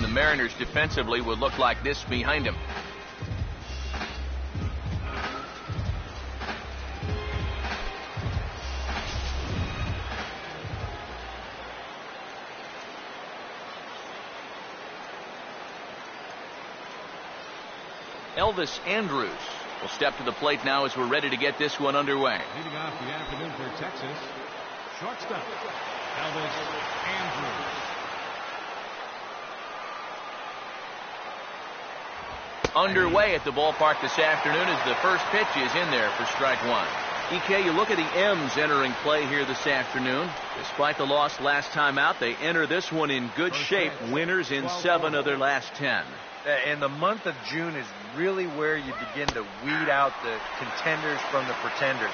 and the Mariners defensively would look like this behind him. Elvis Andrus will step to the plate now as we're ready to get this one underway. Leading off the afternoon for Texas, shortstop Elvis Andrus. Underway at the ballpark this afternoon as the first pitch is in there for strike one. EK, you look at the M's entering play here this afternoon. Despite the loss last time out, they enter this one in good shape. Winners in 7 of their last 10. And the month of June is really where you begin to weed out the contenders from the pretenders.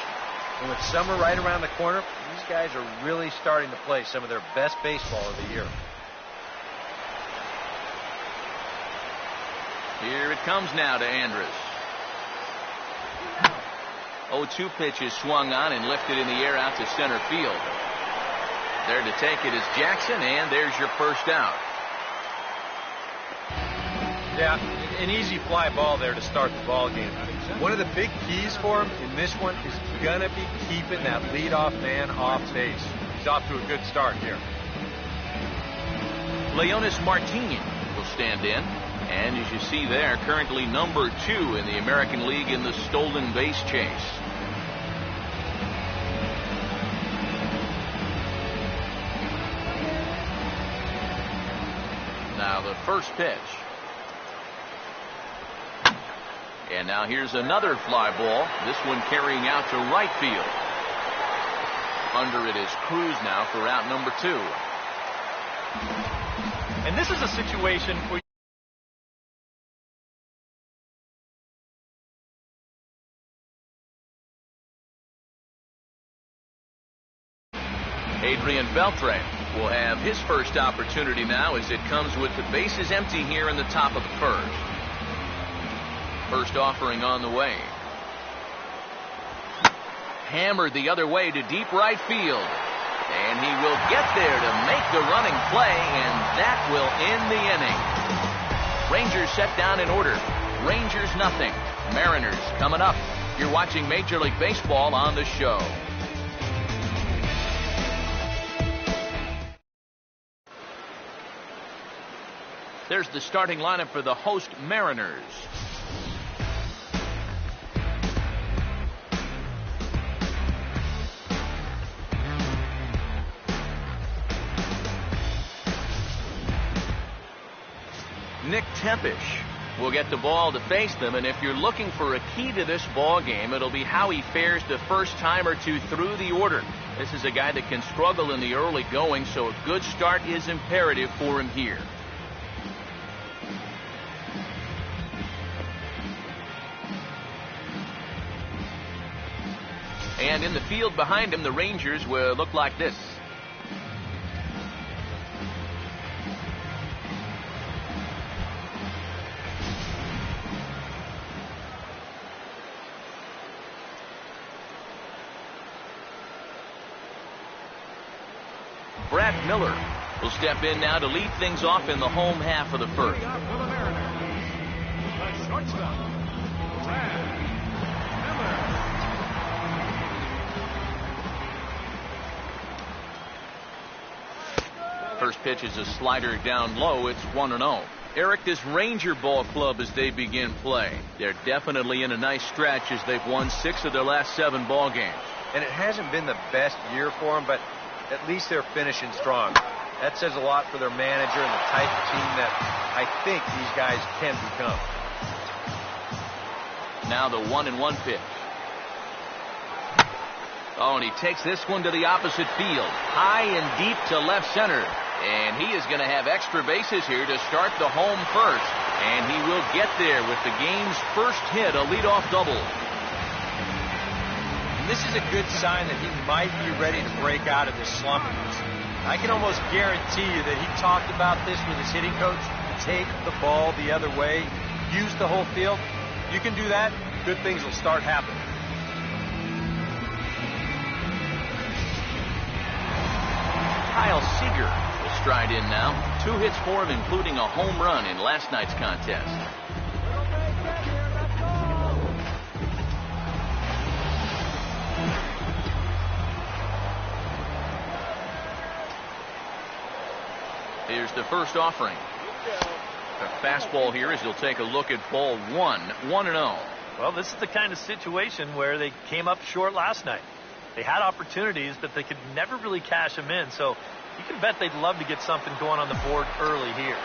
And with summer right around the corner, these guys are really starting to play some of their best baseball of the year. Here it comes now to Andrus. 0-2 pitch is swung on and lifted in the air out to center field. There to take it is Jackson, and there's your first out. Yeah, an easy fly ball there to start the ball game. One of the big keys for him in this one is going to be keeping that leadoff man off base. He's off to a good start here. Leonis Martin will stand in. And as you see there, currently number 2 in the American League in the stolen base chase. Now the first pitch. And now here's another fly ball. This one carrying out to right field. Under it is Cruz now for out number 2. And this is a situation where Adrian Beltre will have his first opportunity now as it comes with the bases empty here in the top of the first. First offering on the way. Hammered the other way to deep right field. And he will get there to make the running play, and that will end the inning. Rangers set down in order. Rangers nothing. Mariners coming up. You're watching Major League Baseball on the show. There's the starting lineup for the host Mariners. Nick Tempish will get the ball to face them, and if you're looking for a key to this ball game, it'll be how he fares the first time or two through the order. This is a guy that can struggle in the early going, so a good start is imperative for him here. And in the field behind him, the Rangers will look like this. Brad Miller will step in now to lead things off in the home half of the first. For the Mariners, the shortstop, Brad Miller. First pitch is a slider down low. It's 1-0. Eric, this Ranger ball club as they begin play, they're definitely in a nice stretch as they've won 6 of their last 7 ball games. And it hasn't been the best year for them, but at least they're finishing strong. That says a lot for their manager and the type of team that I think these guys can become. Now the 1-1 pitch. Oh, and he takes this one to the opposite field. High and deep to left center. And he is going to have extra bases here to start the home first. And he will get there with the game's first hit, a leadoff double. And this is a good sign that he might be ready to break out of this slump. I can almost guarantee you that he talked about this with his hitting coach. Take the ball the other way. Use the whole field. You can do that, good things will start happening. Kyle Seager will stride in now. 2 hits for him, including a home run in last night's contest. Here's the first offering. A fastball here as he'll take a look at ball 1, 1-0. Well, this is the kind of situation where they came up short last night. They had opportunities, but they could never really cash them in. So you can bet they'd love to get something going on the board early here.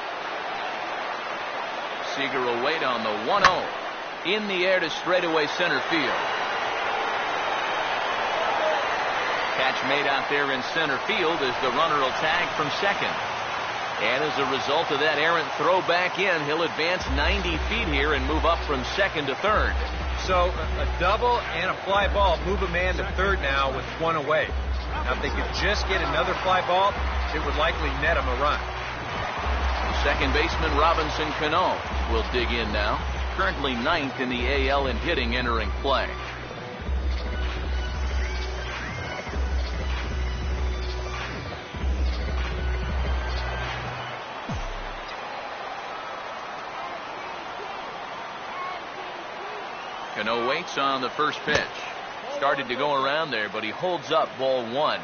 Seager will wait on the 1-0. In the air to straightaway center field. Catch made out there in center field as the runner will tag from second. And as a result of that errant throw back in, he'll advance 90 feet here and move up from second to third. So a double and a fly ball move a man to third now with 1 away. Now if they could just get another fly ball, it would likely net him a run. Second baseman Robinson Cano will dig in now. Currently 9th in the AL in hitting entering play. Cano waits on the first pitch. Started to go around there, but he holds up ball 1.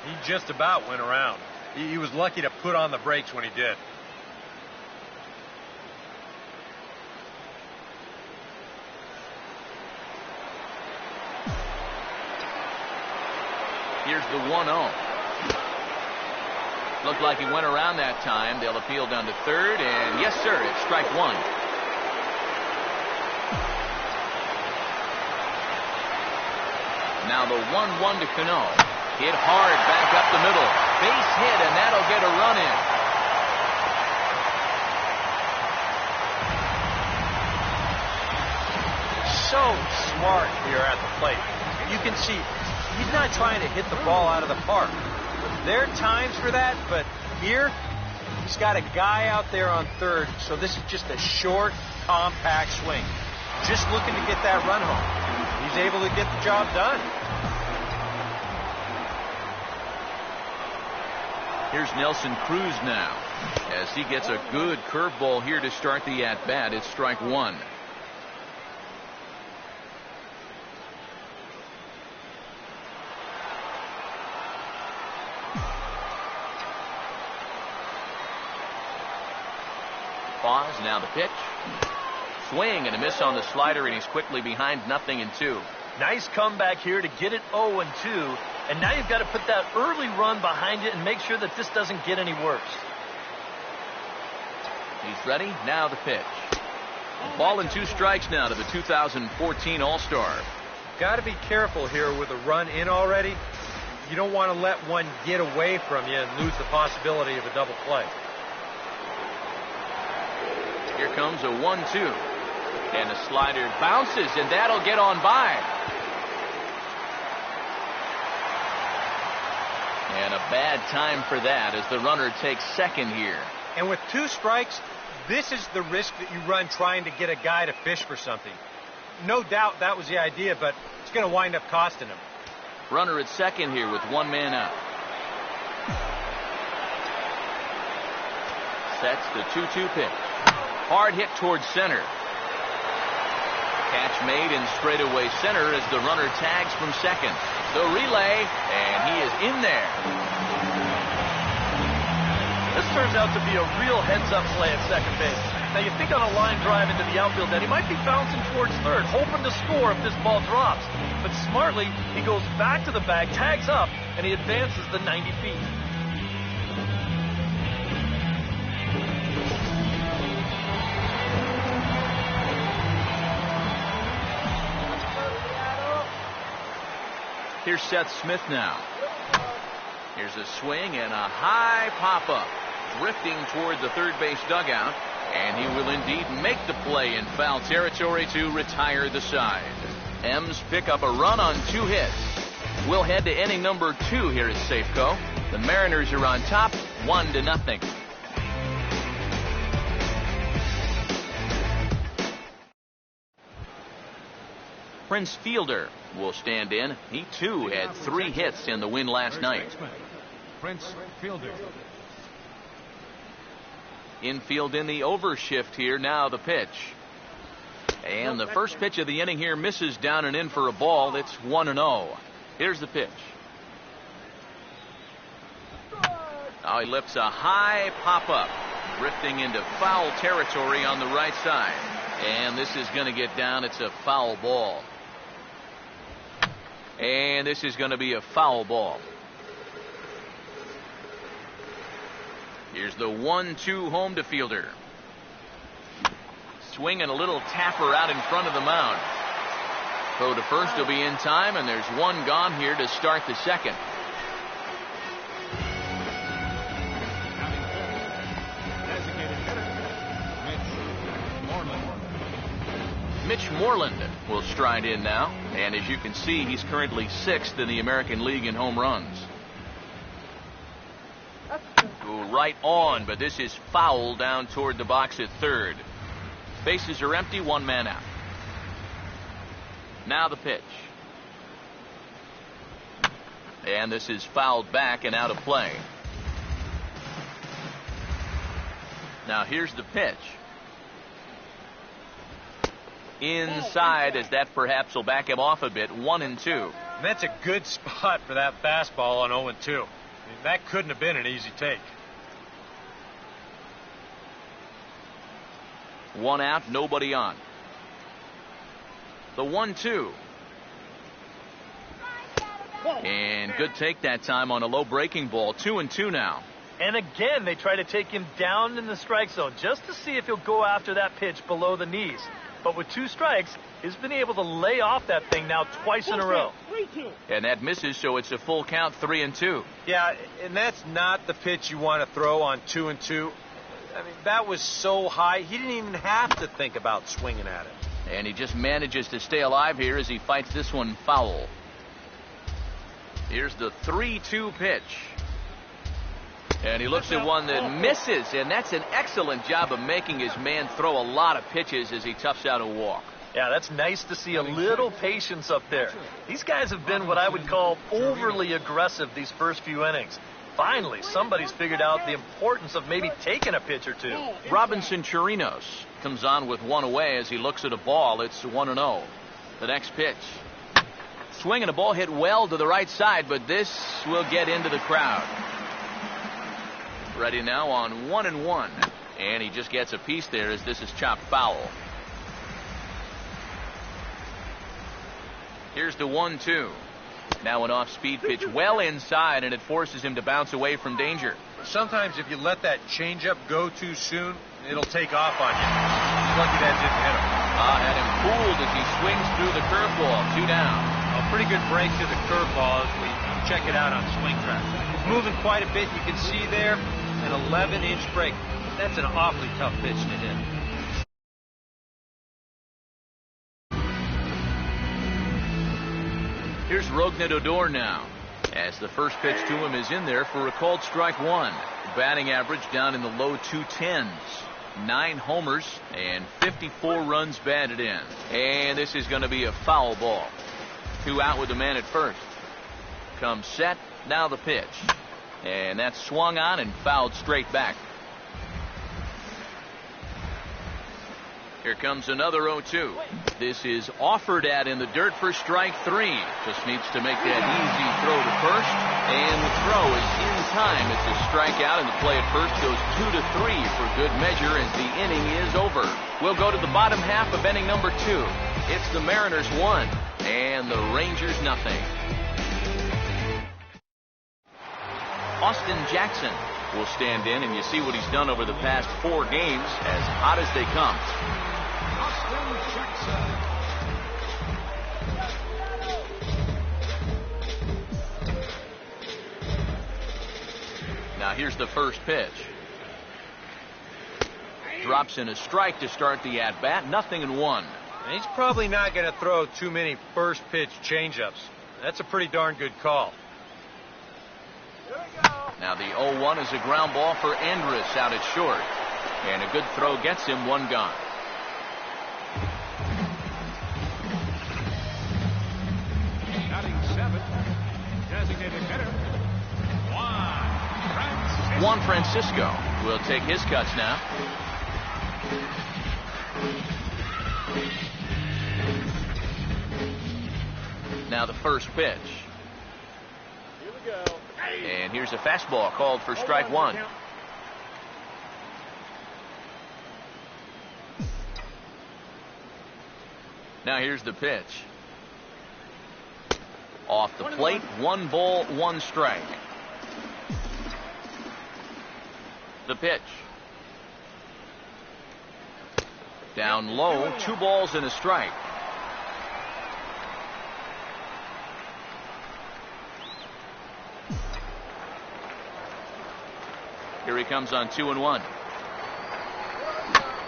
He just about went around. He was lucky to put on the brakes when he did. Here's the 1-0. Looked like he went around that time. They'll appeal down to third, and yes, sir, it's strike 1. Now the 1-1 to Cano. Hit hard back up the middle. Base hit, and that'll get a run in. So smart here at the plate. You can see he's not trying to hit the ball out of the park. There are times for that, but here he's got a guy out there on third, so this is just a short, compact swing. Just looking to get that run home. He's able to get the job done. Here's Nelson Cruz now as he gets a good curveball here to start the at-bat. It's strike 1. Pause, now the pitch. Swing and a miss on the slider, and he's quickly behind 0-2. Nice comeback here to get it 0-2. And now you've got to put that early run behind it and make sure that this doesn't get any worse. He's ready. Now the pitch. Ball and 2 strikes now to the 2014 All-Star. Got to be careful here with a run in already. You don't want to let one get away from you and lose the possibility of a double play. Here comes a 1-2. And the slider bounces, and that'll get on by. And a bad time for that as the runner takes second here. And with 2 strikes, this is the risk that you run trying to get a guy to fish for something. No doubt that was the idea, but it's going to wind up costing him. Runner at second here with 1 man out. Sets the 2-2 pitch. Hard hit towards center. Catch made in straightaway center as the runner tags from second. The relay, and he is in there. This turns out to be a real heads-up play at second base. Now you think on a line drive into the outfield that he might be bouncing towards third, hoping to score if this ball drops. But smartly, he goes back to the bag, tags up, and he advances the 90 feet. Here's Seth Smith now. Here's a swing and a high pop-up. Drifting toward the third base dugout. And he will indeed make the play in foul territory to retire the side. M's pick up a run on 2 hits. We'll head to inning number 2 here at Safeco. The Mariners are on top, 1-0. Prince Fielder will stand in. He, too, had 3 hits in the win last night. Prince Fielder. Infield in the overshift here. Now the pitch. And the first pitch of the inning here misses down and in for a ball. It's 1-0. Here's the pitch. Now he lifts a high pop-up, drifting into foul territory on the right side. And this is going to get down. It's a foul ball. And this is going to be a foul ball. Here's the 1-2 home to fielder. Swinging a little tapper out in front of the mound. Throw to first will be in time, and there's one gone here to start the second. Mitch Moreland will stride in now, and as you can see, he's currently 6th in the American League in home runs. Go right on, but this is foul down toward the box at third. Bases are empty, one man out. Now the pitch. And this is fouled back and out of play. Now here's the pitch. Inside, as that perhaps will back him off a bit. 1-2. And that's a good spot for that fastball on 0-2. I mean, that couldn't have been an easy take. One out, nobody on. The 1-2. And good take that time on a low breaking ball. 2-2 now. And again, they try to take him down in the strike zone just to see if he'll go after that pitch below the knees. But with 2 strikes, he's been able to lay off that thing now twice in a row. And that misses, so it's a full count, 3-2. Yeah, and that's not the pitch you want to throw on 2-2. I mean, that was so high, he didn't even have to think about swinging at it. And he just manages to stay alive here as he fights this one foul. Here's the 3-2 pitch. And he looks at one that misses, and that's an excellent job of making his man throw a lot of pitches as he toughs out a walk. Yeah, that's nice to see a little patience up there. These guys have been what I would call overly aggressive these first few innings. Finally, somebody's figured out the importance of maybe taking a pitch or two. Robinson Chirinos comes on with one away as he looks at a ball. It's 1-0. The next pitch. Swinging a ball hit well to the right side, but this will get into the crowd. Ready now on 1-1. And he just gets a piece there as this is chopped foul. Here's the 1-2. Now an off-speed pitch well inside, and it forces him to bounce away from danger. Sometimes if you let that changeup go too soon, it'll take off on you. He's lucky that didn't hit him. Had him fooled as he swings through the curveball. 2 down. A pretty good break to the curveball as we check it out on Swing Track. It's moving quite a bit. You can see there an 11-inch break. That's an awfully tough pitch to hit. Here's Rougned Odor now, as the first pitch to him is in there for a called strike one. Batting average down in the low 210s. 9 homers and 54 runs batted in. And this is going to be a foul ball. 2 out with the man at first. Comes set, now the pitch. And that's swung on and fouled straight back. Here comes another 0-2. This is offered at in the dirt for strike 3. Just needs to make that easy throw to first. And the throw is in time. It's a strikeout, and the play at first goes 2-3 for good measure as the inning is over. We'll go to the bottom half of inning number 2. It's the Mariners 1 and the Rangers nothing. Austin Jackson will stand in, and you see what he's done over the past 4 games, as hot as they come. Now here's the first pitch. Drops in a strike to start the at-bat. 0-1. And he's probably not going to throw too many first pitch changeups. That's a pretty darn good call. Now the 0-1 is a ground ball for Andrus out at short. And a good throw gets him 1 gone. Batting 7, designated hitter, Juan Francisco. Juan Francisco will take his cuts now. Now the first pitch. Here we go. And here's a fastball called for strike one. Now here's the pitch. Off the plate, 1 ball, 1 strike. The pitch. Down low, 2 balls and a strike. Here he comes on 2-1.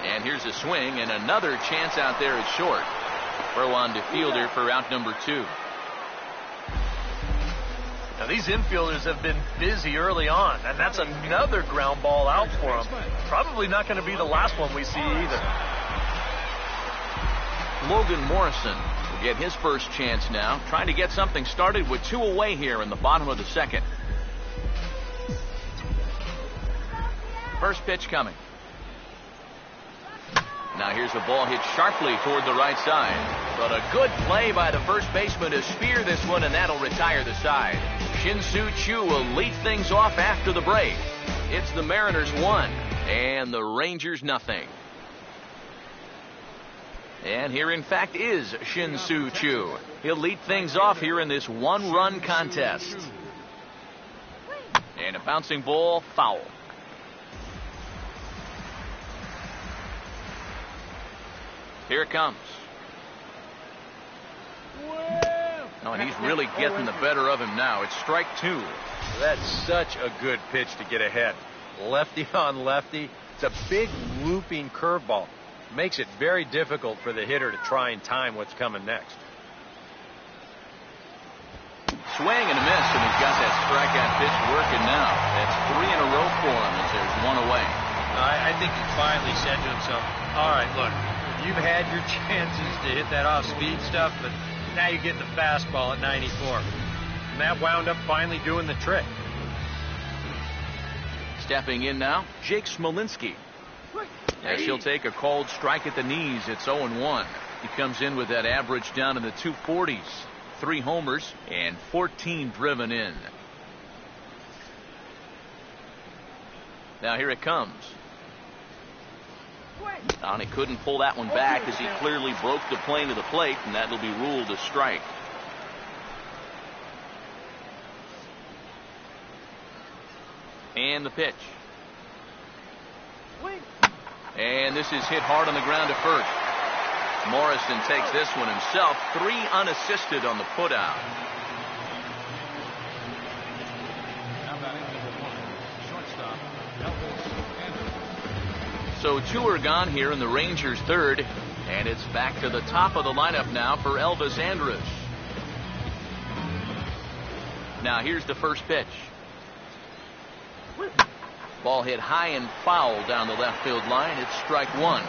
And here's a swing and another chance out there at short. Verlander fielder for out number 2. Now these infielders have been busy early on, and that's another ground ball out for them. Probably not going to be the last one we see either. Logan Morrison will get his first chance now, trying to get something started with 2 away here in the bottom of the second. First pitch coming. Now here's a ball hit sharply toward the right side. But a good play by the first baseman to spear this one, and that'll retire the side. Shin-Soo Choo will lead things off after the break. It's the Mariners 1 and the Rangers nothing. And here in fact is Shin-Soo Choo. He'll lead things off here in this 1-run contest. And a bouncing ball, foul. Here it comes. Oh, and he's really getting the better of him now. It's strike 2. That's such a good pitch to get ahead. Lefty on lefty. It's a big looping curveball. Makes it very difficult for the hitter to try and time what's coming next. Swing and a miss, and he's got that strikeout pitch working now. That's 3 in a row for him as there's 1 away. I think he finally said to himself, all right, look, you've had your chances to hit that off-speed stuff, but now you're getting the fastball at 94. And that wound up finally doing the trick. Stepping in now, Jake Smolinski. As he'll take a called strike at the knees, it's 0-1. He comes in with that average down in the 240s. 3 homers and 14 driven in. Now here it comes. And he couldn't pull that one back as he clearly broke the plane of the plate, and that'll be ruled a strike. And the pitch. And this is hit hard on the ground to first. Morrison takes this one himself. 3 unassisted on the putout. So 2 are gone here in the Rangers' 3rd, and it's back to the top of the lineup now for Elvis Andrus. Now here's the first pitch. Ball hit high and foul down the left field line. It's strike 1.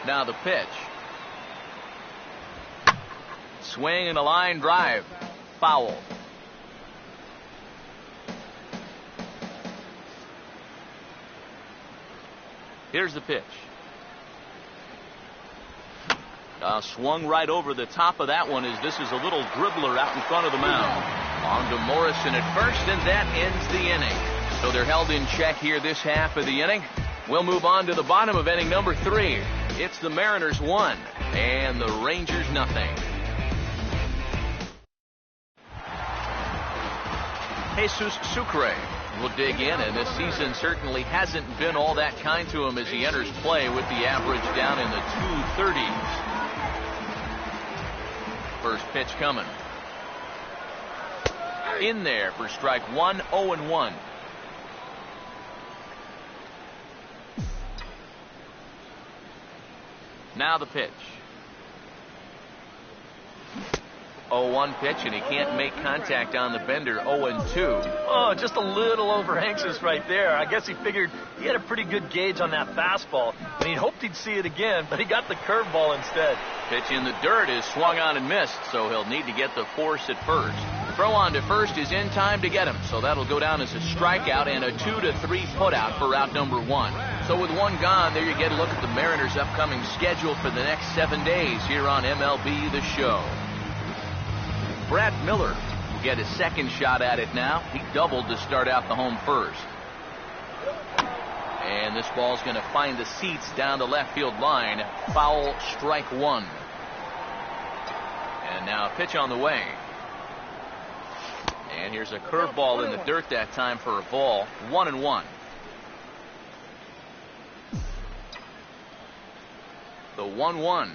Now the pitch. Swing and a line drive. Foul. Here's the pitch. Swung right over the top of that one as this is a little dribbler out in front of the mound. On to Morrison at first, and that ends the inning. So they're held in check here this half of the inning. We'll move on to the bottom of inning number 3. It's the Mariners 1 and the Rangers nothing. Jesus Sucre will dig in, and this season certainly hasn't been all that kind to him as he enters play with the average down in the 230s. First pitch coming. In there for strike 1, 0-1. Now the pitch. 0-1 pitch, and he can't make contact on the bender. 0-2. Oh, just a little over anxious right there. I guess he figured he had a pretty good gauge on that fastball, and he hoped he'd see it again, but he got the curveball instead. Pitch in the dirt is swung on and missed, so he'll need to get the force at first. throw on to first is in time to get him, so that'll go down as a strikeout and a 2-3 putout for out number 1. So with one gone, there you get a look at the Mariners' upcoming schedule for the next 7 days here on MLB The Show. Brad Miller will get his second shot at it now. He doubled to start out the home first. And this ball's going to find the seats down the left field line. Foul, strike 1. And now a pitch on the way. And here's a curveball in the dirt that time for a ball. 1-1. The 1-1.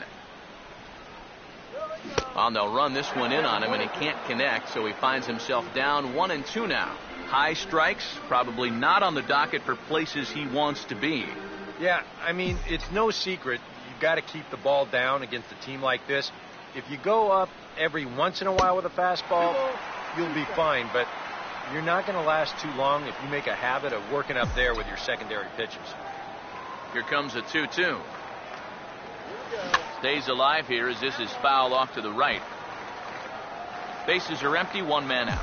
Well, they'll run this one in on him, and he can't connect, so he finds himself down 1-2 now. High strikes, probably not on the docket for places he wants to be. Yeah, I mean, it's no secret. You've got to keep the ball down against a team like this. If you go up every once in a while with a fastball, you'll be fine, but you're not going to last too long if you make a habit of working up there with your secondary pitches. Here comes a 2-2. Stays alive here as this is foul off to the right. Bases are empty, 1 man out.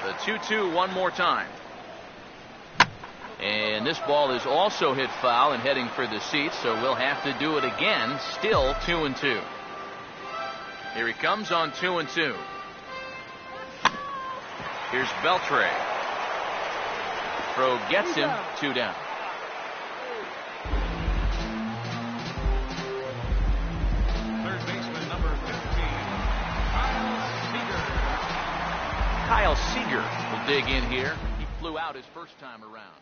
The 2-2 one more time. And this ball is also hit foul and heading for the seats, so we'll have to do it again. Still 2-2. Here he comes on 2-2. Here's Beltre. Throw gets him, 2 down. Third baseman number 15, Kyle Seager. Kyle Seager will dig in here. He flew out his first time around.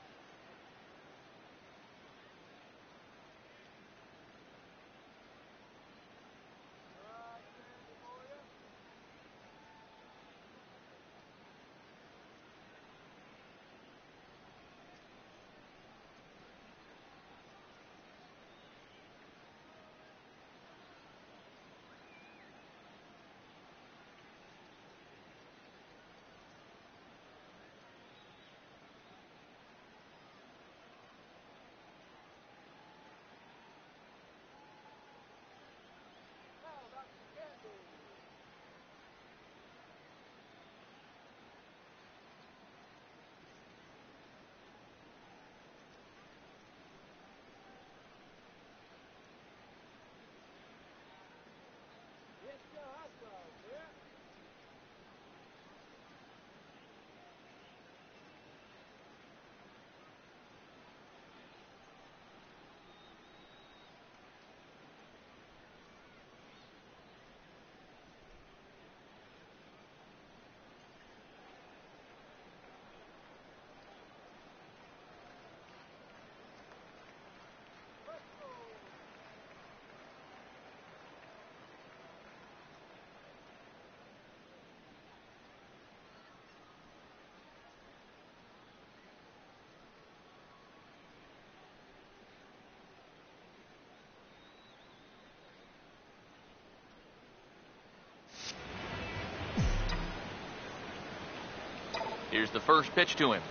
Here's the first pitch to him.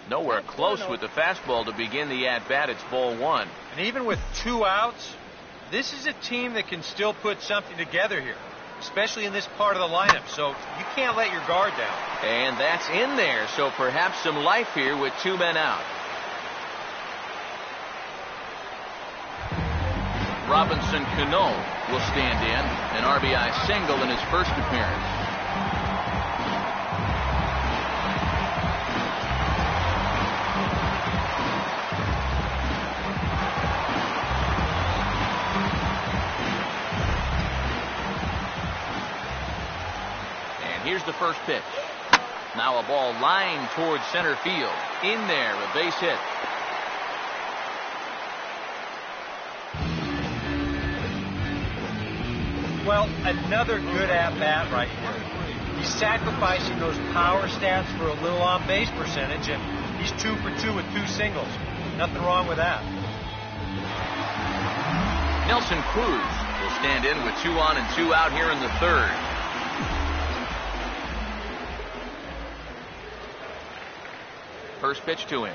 Nowhere close with the fastball to begin the at-bat. It's ball 1. And even with 2 outs, this is a team that can still put something together here, especially in this part of the lineup. So you can't let your guard down. And that's in there, so perhaps some life here with 2 men out. Robinson Cano will stand in, an RBI single in his first appearance. Here's the first pitch. Now a ball lined towards center field. In there, a base hit. Well, another good at-bat right here. He's sacrificing those power stats for a little on-base percentage, and he's 2 for 2 with 2 singles. Nothing wrong with that. Nelson Cruz will stand in with 2 on and 2 out here in the third. First pitch to him.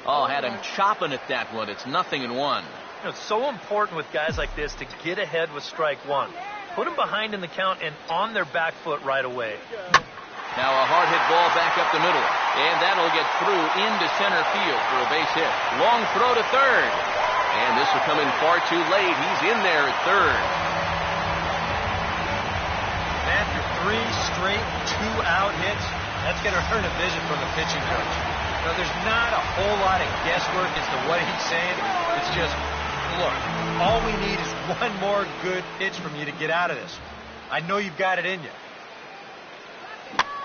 Oh, had him chopping at that one. It's 0-1. You know, it's so important with guys like this to get ahead with strike one. Put them behind in the count and on their back foot right away. Now a hard hit ball back up the middle, and that'll get through into center field for a base hit. Long throw to third, and this will come in far too late. He's in there at third. After 3 straight 2-out hits, that's going to earn a visit from the pitching coach. You know, there's not a whole lot of guesswork as to what he's saying. It's just, look, all we need is one more good pitch from you to get out of this. I know you've got it in you.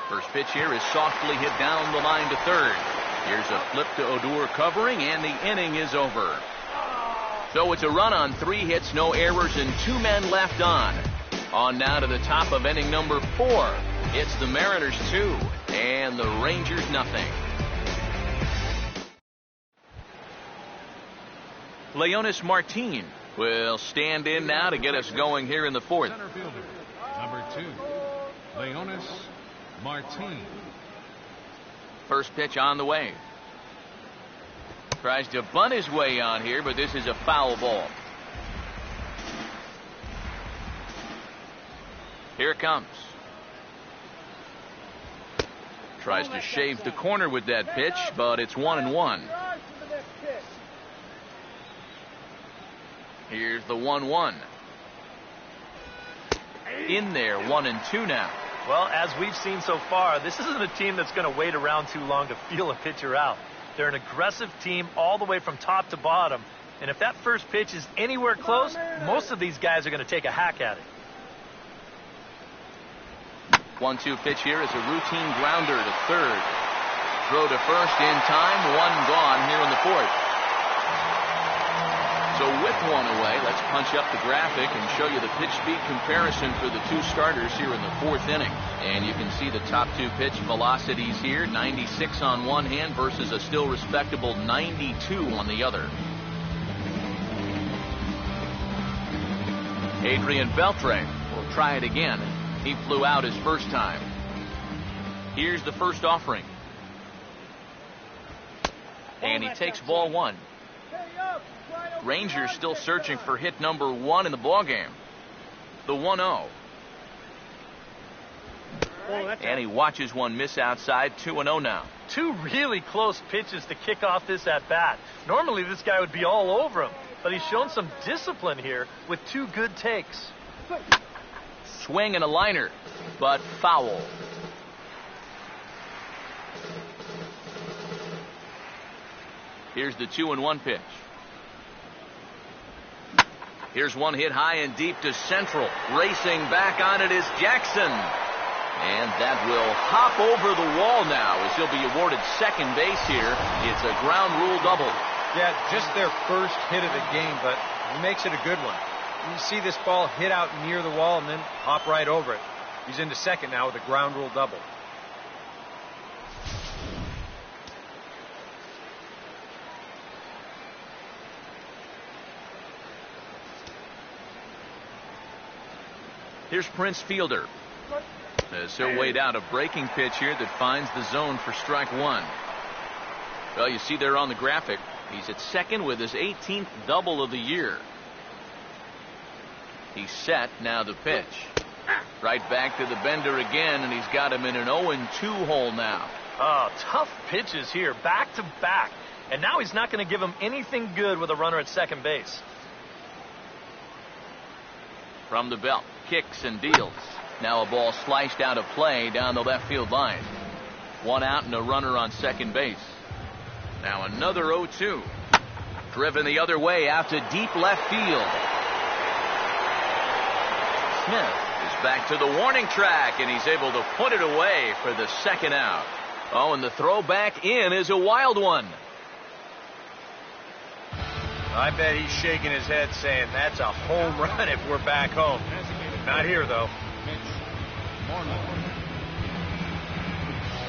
First pitch here is softly hit down the line to third. Here's a flip to Odor covering, and the inning is over. So it's a run on 3 hits, no errors, and 2 men left on. On now to the top of inning number 4. It's the Mariners 2 and the Rangers nothing. Leonys Martin will stand in now to get us going here in the 4th. Center fielder, number 2, Leonys Martin. First pitch on the way. Tries to bunt his way on here, but this is a foul ball. Here it comes. Tries to shave the corner with that pitch, but it's 1-1. Here's the 1-1. In there, 1-2 now. Well, as we've seen so far, this isn't a team that's going to wait around too long to feel a pitcher out. They're an aggressive team all the way from top to bottom. And if that first pitch is anywhere close, most of these guys are going to take a hack at it. 1-2 pitch here is a routine grounder to third. Throw to first in time, 1 gone here in the 4th. So with 1 away, let's punch up the graphic and show you the pitch speed comparison for the 2 starters here in the 4th inning. And you can see the top 2 pitch velocities here, 96 on one hand versus a still respectable 92 on the other. Adrian Beltre will try it again. He flew out his first time. Here's the first offering. And he takes ball 1. Rangers still searching for hit number 1 in the ballgame. The 1-0. And he watches one miss outside. 2-0 now. 2 really close pitches to kick off this at-bat. Normally this guy would be all over him, but he's shown some discipline here with 2 good takes. Swing and a liner, but foul. Here's the 2-1 pitch. Here's one hit high and deep to central. Racing back on it is Jackson. And that will hop over the wall now as he'll be awarded second base here. It's a ground rule double. Yeah, just their first hit of the game, but he makes it a good one. You see this ball hit out near the wall and then hop right over it. He's into second now with a ground rule double. Here's Prince Fielder. As he'll wait out a breaking pitch here that finds the zone for strike 1. Well, you see there on the graphic, he's at second with his 18th double of the year. He's set, now the pitch. Right back to the bender again, and he's got him in an 0-2 hole now. Oh, tough pitches here, back to back. And now he's not going to give him anything good with a runner at second base. From the belt, kicks and deals. Now a ball sliced out of play down the left field line. 1 out and a runner on second base. Now another 0-2. Driven the other way out to deep left field. Smith is back to the warning track, and he's able to put it away for the second out. Oh, and the throw back in is a wild one. I bet he's shaking his head saying that's a home run if we're back home. Not here, though.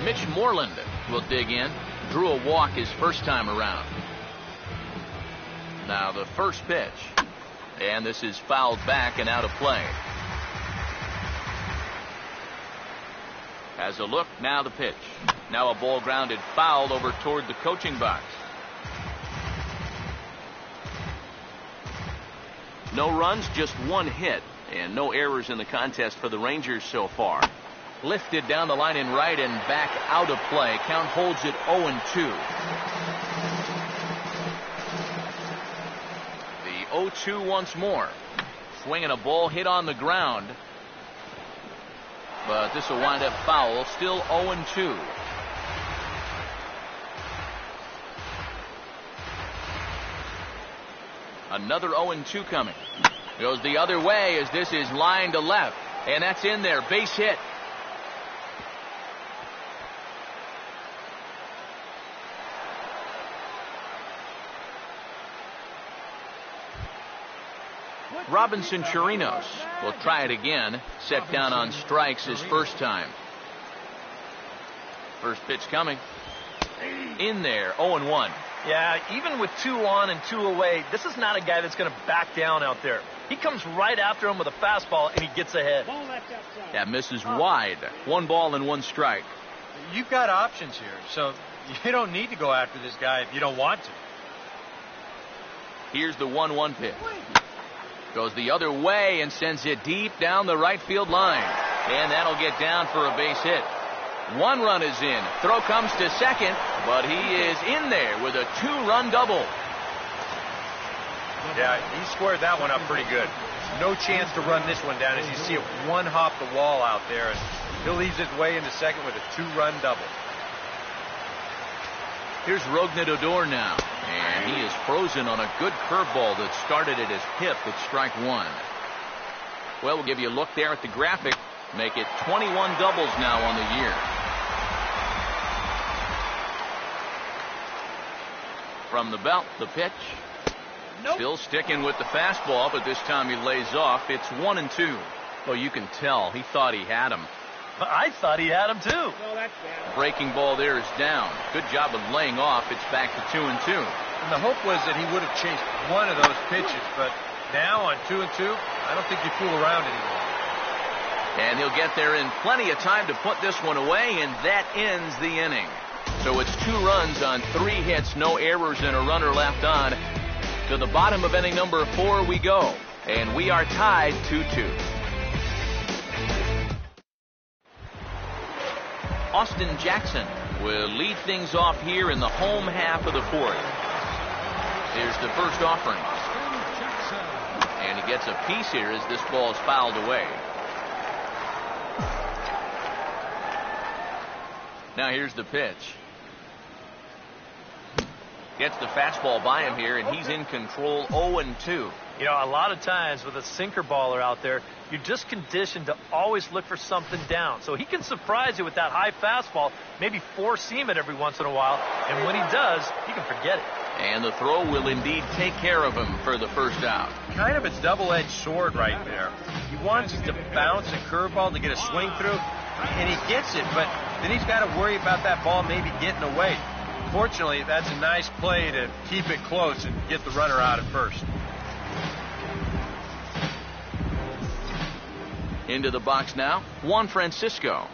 Mitch Moreland will dig in. Drew a walk his first time around. Now the first pitch. And this is fouled back and out of play. Has a look, now the pitch. Now a ball grounded foul over toward the coaching box. No runs, just one hit, and no errors in the contest for the Rangers so far. Lifted down the line in right and back out of play. Count holds it 0-2. The 0-2 once more. Swinging a ball hit on the ground. But this will wind up foul. Still 0-2. Another 0-2 coming. Goes the other way as this is lined to left. And that's in there. Base hit. Robinson Chirinos will try it again. Set down on strikes his first time. First pitch coming. In there, 0-1. Yeah, even with 2 on and 2 away, this is not a guy that's going to back down out there. He comes right after him with a fastball, and he gets ahead. That misses wide. 1 ball and 1 strike. You've got options here, so you don't need to go after this guy if you don't want to. Here's the 1-1 pitch. Goes the other way and sends it deep down the right field line. And that'll get down for a base hit. 1 run is in. Throw comes to second, but he is in there with a 2-run double. Yeah, he squared that one up pretty good. No chance to run this one down as you see it one hop the wall out there. And he'll ease his way into second with a 2-run double. Here's Rougned Odor now. And he is frozen on a good curveball that started at his hip at strike 1. Well, we'll give you a look there at the graphic. Make it 21 doubles now on the year. From the belt, the pitch. Nope. Still sticking with the fastball, but this time he lays off. It's 1-2. Well, you can tell he thought he had him. I thought he had him too. Breaking ball there is down. Good job of laying off. It's back to 2-2. And the hope was that he would have chased one of those pitches, but now on 2-2, I don't think you fool around anymore. And he'll get there in plenty of time to put this one away, and that ends the inning. So it's 2 runs on 3 hits, no errors, and a runner left on. To the bottom of inning number 4 we go, and we are tied 2-2. Austin Jackson will lead things off here in the home half of the 4th. Here's the first offering. And he gets a piece here as this ball is fouled away. Now here's the pitch. Gets the fastball by him here, and he's in control 0-2. You know, a lot of times with a sinker baller out there, you're just conditioned to always look for something down. So he can surprise you with that high fastball, maybe 4-seam it every once in a while, and when he does, you can forget it. And the throw will indeed take care of him for the first out. Kind of a double-edged sword right there. He wants to bounce a curveball to get a swing through, and he gets it, but then he's got to worry about that ball maybe getting away. Fortunately, that's a nice play to keep it close and get the runner out at first. Into the box now, Juan Francisco.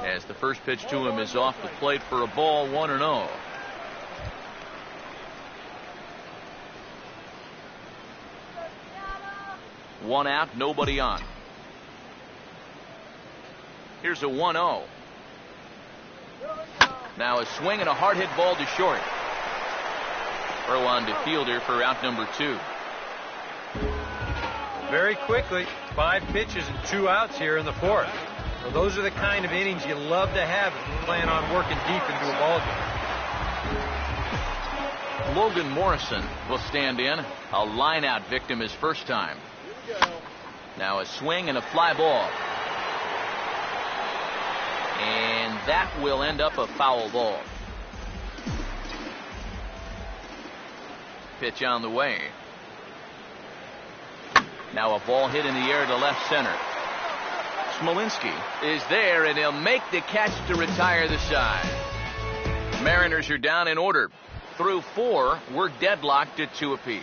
As the first pitch to him is off the plate for a ball, 1-0. One out, nobody on. Here's a 1-0. Now a swing and a hard hit ball to short. Throw on to fielder for out number 2. Very quickly, 5 pitches and 2 outs here in the 4th. Well, those are the kind of innings you love to have if you plan on working deep into a ball game. Logan Morrison will stand in. A line-out victim his first time. Now a swing and a fly ball. And that will end up a foul ball. Pitch on the way. Now a ball hit in the air to left center. Smolinski is there, and he'll make the catch to retire the side. Mariners are down in order. Through 4, we're deadlocked at 2 apiece.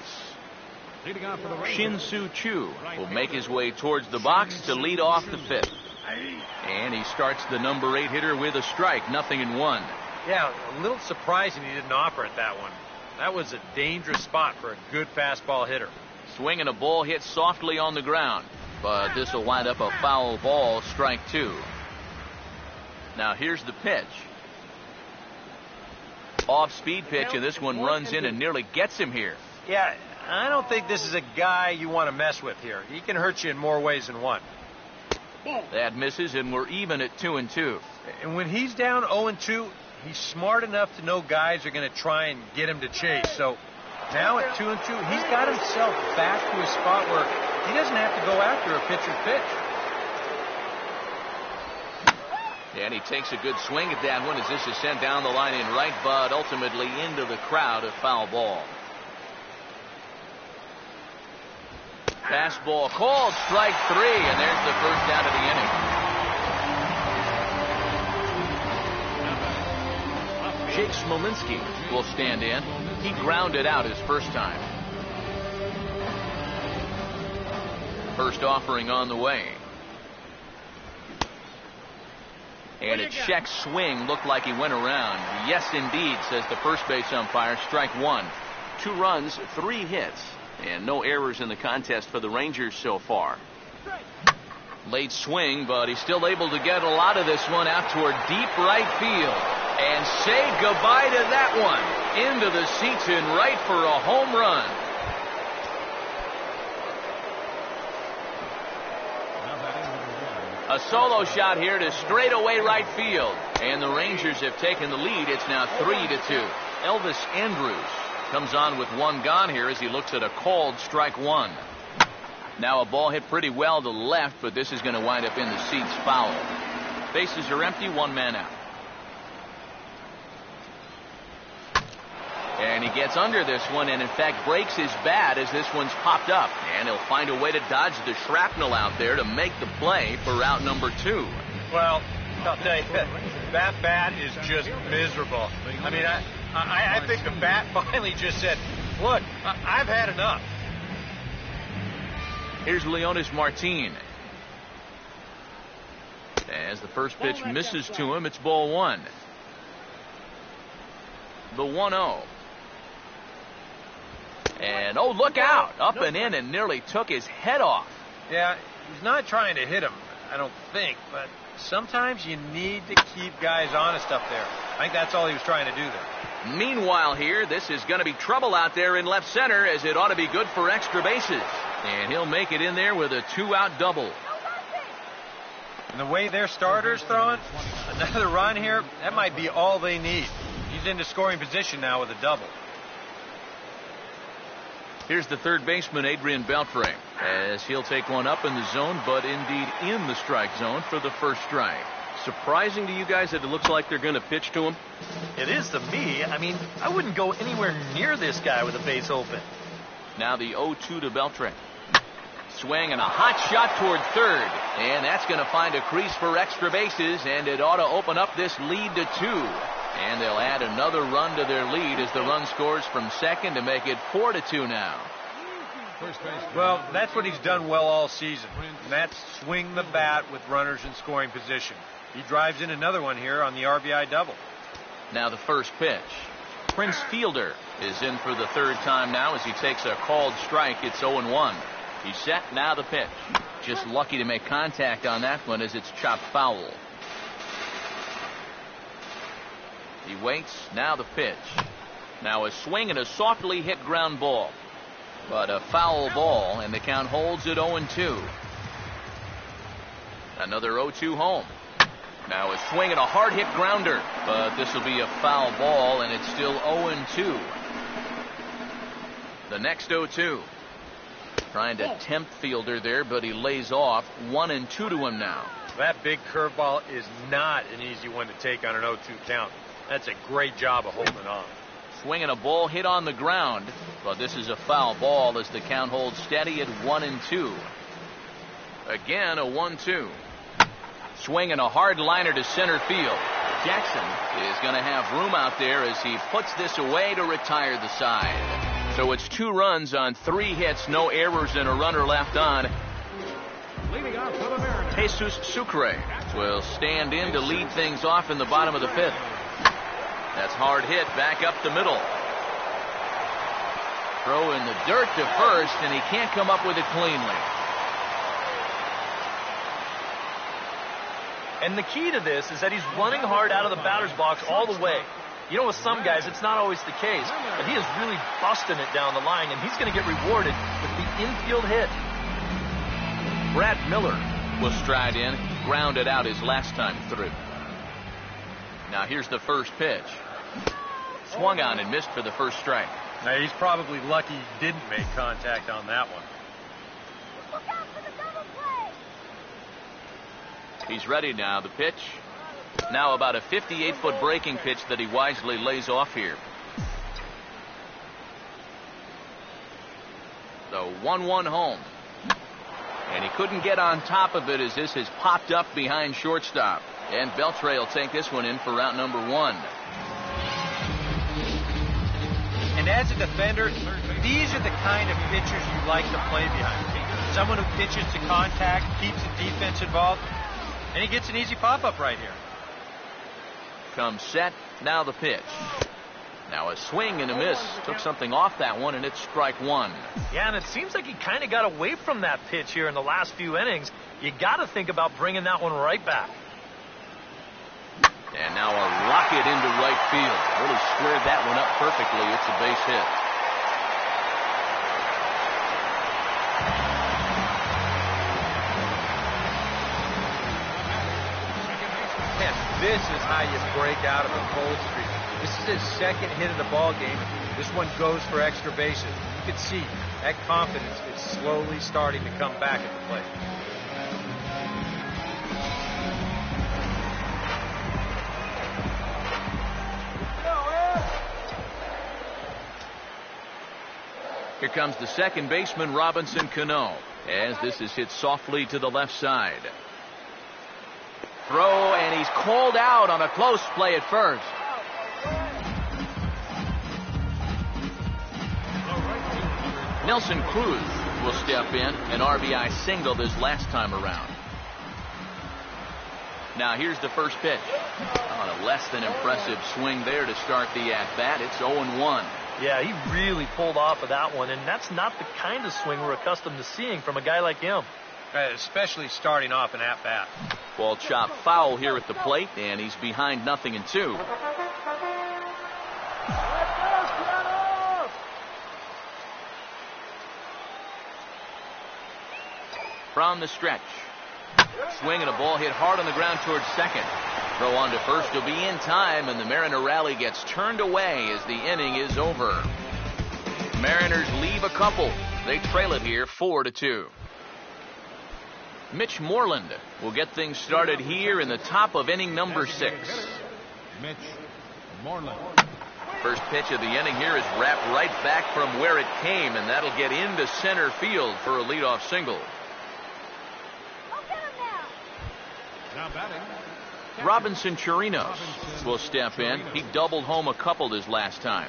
Shin-Soo Choo will make his way towards the box to lead off the 5th. And he starts the number 8 hitter with a strike, 0-1. Yeah, a little surprising he didn't offer it that one. That was a dangerous spot for a good fastball hitter. Swinging a ball hit softly on the ground, but this will wind up a foul ball, strike 2. Now here's the pitch. Off-speed pitch, and this one runs in and nearly gets him here. Yeah, I don't think this is a guy you want to mess with here. He can hurt you in more ways than one. That misses, and we're even at 2-2. And when he's down 0-2, he's smart enough to know guys are going to try and get him to chase. So now at 2-2, he's got himself back to a spot where he doesn't have to go after a pitcher's pitch. And he takes a good swing at that one as this is sent down the line in right, but ultimately into the crowd, a foul ball. Fastball called, strike 3, and there's the first out of the inning. Jake Smolinski will stand in. He grounded out his first time. First offering on the way. And a check swing looked like he went around. Yes, indeed, says the first base umpire. Strike 1. 2 runs, 3 hits, and no errors in the contest for the Rangers so far. Late swing, but he's still able to get a lot of this one out toward deep right field. And say goodbye to that one. Into the seats in right for a home run. A solo shot here to straightaway right field. And the Rangers have taken the lead. It's now 3-2. Elvis Andrus comes on with 1 gone here as he looks at a called strike 1. Now a ball hit pretty well to left, but this is going to wind up in the seats foul. Bases are empty, 1 man out. And he gets under this one and in fact breaks his bat as this one's popped up. And he'll find a way to dodge the shrapnel out there to make the play for out number 2. Well, I'll tell you, that bat is just miserable. I mean, I think the bat finally just said, look, I've had enough. Here's Leonys Martin. As the first pitch misses to him, it's ball 1. The 1-0. And, oh, look out. Up and in and nearly took his head off. Yeah, he's not trying to hit him, I don't think, but sometimes you need to keep guys honest up there. I think that's all he was trying to do there. Meanwhile here, this is going to be trouble out there in left center as it ought to be good for extra bases. And he'll make it in there with a 2-out double. And the way their starter's throwing, another run here, that might be all they need. He's into scoring position now with a double. Here's the third baseman, Adrian Beltre, as he'll take one up in the zone, but indeed in the strike zone for the first strike. Surprising to you guys that it looks like they're going to pitch to him? It is to me. I mean, I wouldn't go anywhere near this guy with a base open. Now the 0-2 to Beltre. Swing and a hot shot toward third. And that's going to find a crease for extra bases, and it ought to open up this lead to 2. And they'll add another run to their lead as the run scores from second to make it 4-2 now. Well, that's what he's done well all season. And that's swing the bat with runners in scoring position. He drives in another one here on the RBI double. Now the first pitch. Prince Fielder is in for the third time now as he takes a called strike. It's 0-1. He's set. Now the pitch. Just lucky to make contact on that one as it's chopped foul. He waits. Now the pitch. Now a swing and a softly hit ground ball. But a foul ball, and the count holds at 0-2. Another 0-2 home. Now a swing and a hard hit grounder. But this will be a foul ball, and it's still 0-2. The next 0-2. Trying to tempt Fielder there, but he lays off. 1-2 to him now. That big curveball is not an easy one to take on an 0-2 count. That's a great job of holding on. Swinging a ball hit on the ground, but this is a foul ball as the count holds steady at 1-2. Again, a 1-2. Swinging a hard liner to center field. Jackson is going to have room out there as he puts this away to retire the side. So it's 2 runs on 3 hits, no errors, and a runner left on. Leading off for the Mariners, Jesus Sucre will stand in to lead things off in the bottom of the 5th. That's hard hit back up the middle. Throw in the dirt to first, and he can't come up with it cleanly. And the key to this is that he's running hard out of the batter's box all the way. You know, with some guys, it's not always the case, but he is really busting it down the line, and he's going to get rewarded with the infield hit. Brad Miller will stride in, grounded out his last time through. Now here's the first pitch. Swung on and missed for the first strike. Now, he's probably lucky he didn't make contact on that one. Look out for the double play. He's ready now. The pitch. Now about a 58-foot breaking pitch that he wisely lays off here. The 1-1 home. And he couldn't get on top of it as this has popped up behind shortstop. And Beltre will take this one in for route number 1. And as a defender, these are the kind of pitchers you like to play behind. Someone who pitches to contact, keeps the defense involved, and he gets an easy pop-up right here. Comes set. Now the pitch. Now a swing and a miss. Took something off that one, and it's strike 1. Yeah, and it seems like he kind of got away from that pitch here in the last few innings. You got to think about bringing that one right back. And now a rocket into right field. Really squared that one up perfectly. It's a base hit. Man, this is how you break out of a cold streak. This is his second hit of the ball game. This one goes for extra bases. You can see that confidence is slowly starting to come back at the plate. Here comes the second baseman, Robinson Cano, as this is hit softly to the left side. Throw, and he's called out on a close play at first. Nelson Cruz will step in, an RBI single this last time around. Now here's the first pitch. On a less than impressive swing there to start the at-bat. It's 0-1. Yeah, he really pulled off of that one, and that's not the kind of swing we're accustomed to seeing from a guy like him. Especially starting off an at-bat. Ball chopped foul here at the plate, and he's behind 0-2. From the stretch. Swing and a ball hit hard on the ground towards second. Throw on to first. He'll be in time, and the Mariner rally gets turned away as the inning is over. Mariners leave a couple. They trail it here 4-2. Mitch Moreland will get things started here in the top of inning number 6. Mitch Moreland. First pitch of the inning here is wrapped right back from where it came, and that'll get into center field for a leadoff single. Now batting. Robinson Chirinos will step in. He doubled home a couple this last time.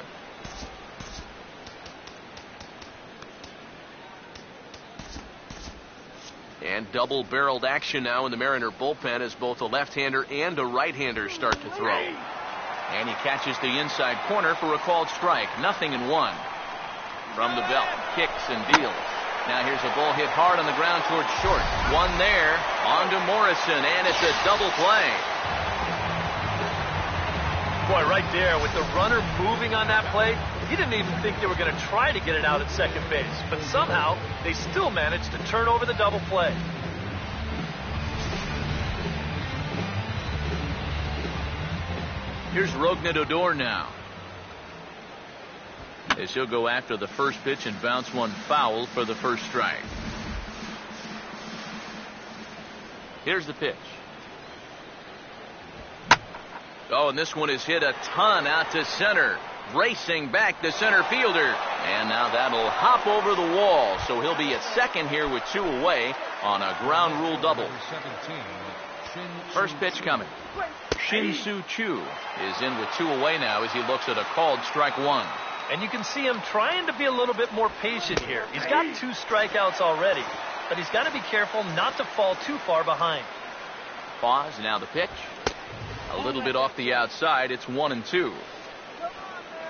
And double-barreled action now in the Mariner bullpen as both a left-hander and a right-hander start to throw. And he catches the inside corner for a called strike. 0-1. From the belt, kicks and deals. Now here's a ball hit hard on the ground towards short. One there, on to Morrison, and it's a double play. Boy, right there, with the runner moving on that play, he didn't even think they were going to try to get it out at second base. But somehow, they still managed to turn over the double play. Here's Rougned Odor now. As he'll go after the first pitch and bounce one foul for the first strike. Here's the pitch. Oh, and this one is hit a ton out to center. Racing back the center fielder. And now that'll hop over the wall. So he'll be at second here with 2 away on a ground rule double. First pitch coming. Shin-Soo Choo is in with 2 away now as he looks at a called strike 1. And you can see him trying to be a little bit more patient here. He's got 2 strikeouts already, but he's got to be careful not to fall too far behind. Pause, now the pitch. A little bit off the outside. It's 1-2.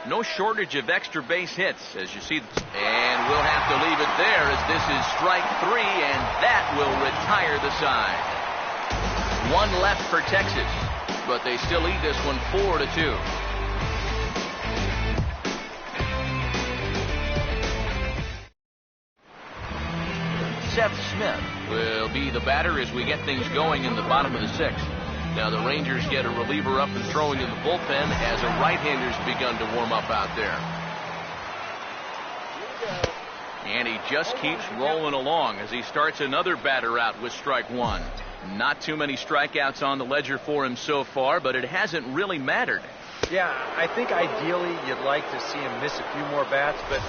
No shortage of extra base hits, as you see. And we'll have to leave it there, as this is strike 3, and that will retire the side. One left for Texas, but they still lead this one 4-2. Seth Smith will be the batter as we get things going in the bottom of the 6th. Now the Rangers get a reliever up and throwing in the bullpen as a right-hander's begun to warm up out there. And he just keeps rolling along as he starts another batter out with strike 1. Not too many strikeouts on the ledger for him so far, but it hasn't really mattered. Yeah, I think ideally you'd like to see him miss a few more bats, but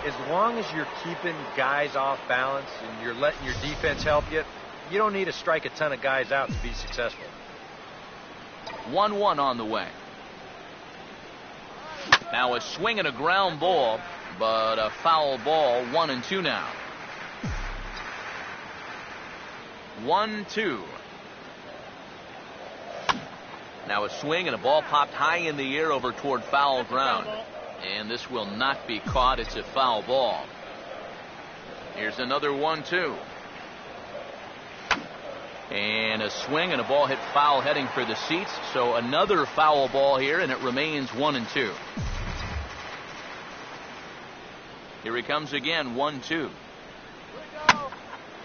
as long as you're keeping guys off balance and you're letting your defense help you, you don't need to strike a ton of guys out to be successful. 1-1 on the way. Now a swing and a ground ball, but a foul ball. 1-2 now. 1-2. Now a swing and a ball popped high in the air over toward foul ground. And this will not be caught. It's a foul ball. Here's another 1-2. And a swing and a ball hit foul heading for the seats. So another foul ball here, and it remains 1-2. Here he comes again, 1-2.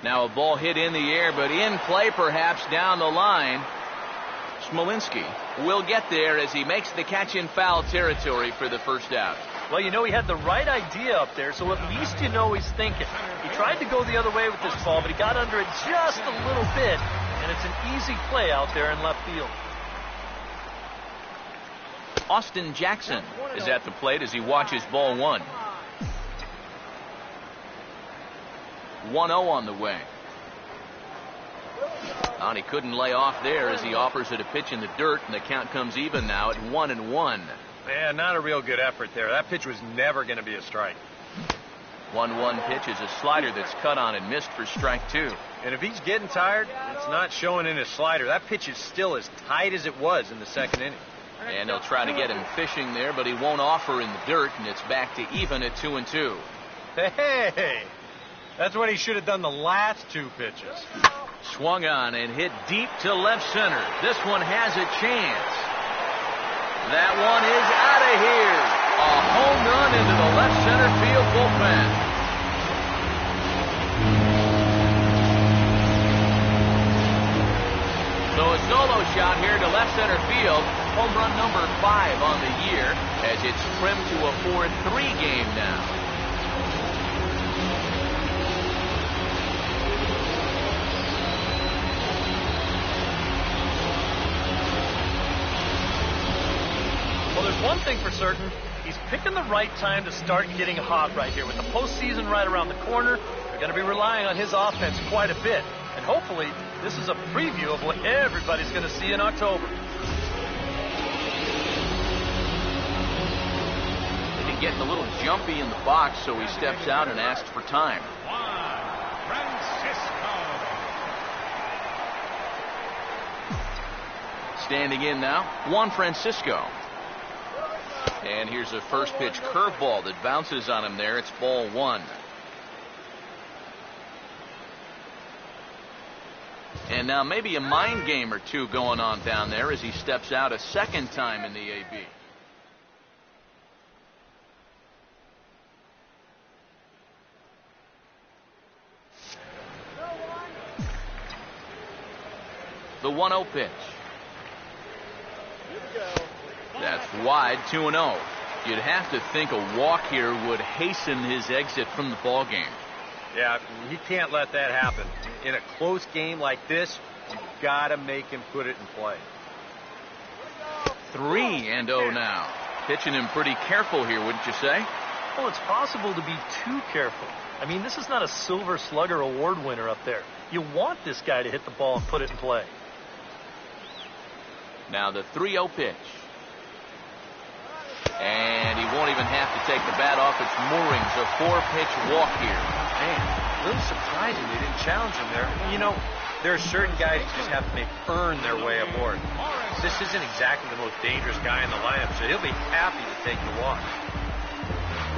Now a ball hit in the air, but in play perhaps down the line. Smolinski will get there as he makes the catch in foul territory for the first out. Well, you know, he had the right idea up there, so at least you know he's thinking. He tried to go the other way with this ball, but he got under it just a little bit, and it's an easy play out there in left field. Austin Jackson is at the plate as he watches ball 1. 1-0 on the way. And he couldn't lay off there as he offers it a pitch in the dirt, and the count comes even now at 1-1. Man, not a real good effort there. That pitch was never going to be a strike. 1-1 pitch is a slider that's cut on and missed for strike 2. And if he's getting tired, it's not showing in his slider. That pitch is still as tight as it was in the second inning. And they'll try to get him fishing there, but he won't offer in the dirt, and it's back to even at 2-2. Hey, that's what he should have done the last 2 pitches. Swung on and hit deep to left center. This one has a chance. That one is out of here. A home run into the left center field bullpen. So a solo shot here to left center field. Home run number 5 on the year as it's trimmed to a 4-3 game now. Well, there's one thing for certain. He's picking the right time to start getting hot right here. With the postseason right around the corner, they're going to be relying on his offense quite a bit. And hopefully, this is a preview of what everybody's going to see in October. He's getting a little jumpy in the box, so he steps out and asks for time. Standing in now, Juan Francisco. And here's a first pitch curveball that bounces on him there. It's ball 1. And now maybe a mind game or two going on down there as he steps out a second time in the AB. The 1-0 pitch. That's wide, 2-0. You'd have to think a walk here would hasten his exit from the ball game. Yeah, he can't let that happen. In a close game like this, you got to make him put it in play. 3-0 now. Pitching him pretty careful here, wouldn't you say? Well, it's possible to be too careful. I mean, this is not a Silver Slugger award winner up there. You want this guy to hit the ball and put it in play. Now the 3-0 pitch. And he won't even have to take the bat off its moorings. A 4-pitch walk here. Man, really surprising they didn't challenge him there. You know, there are certain guys who just have to earn their way aboard. this isn't exactly the most dangerous guy in the lineup, so he'll be happy to take the walk.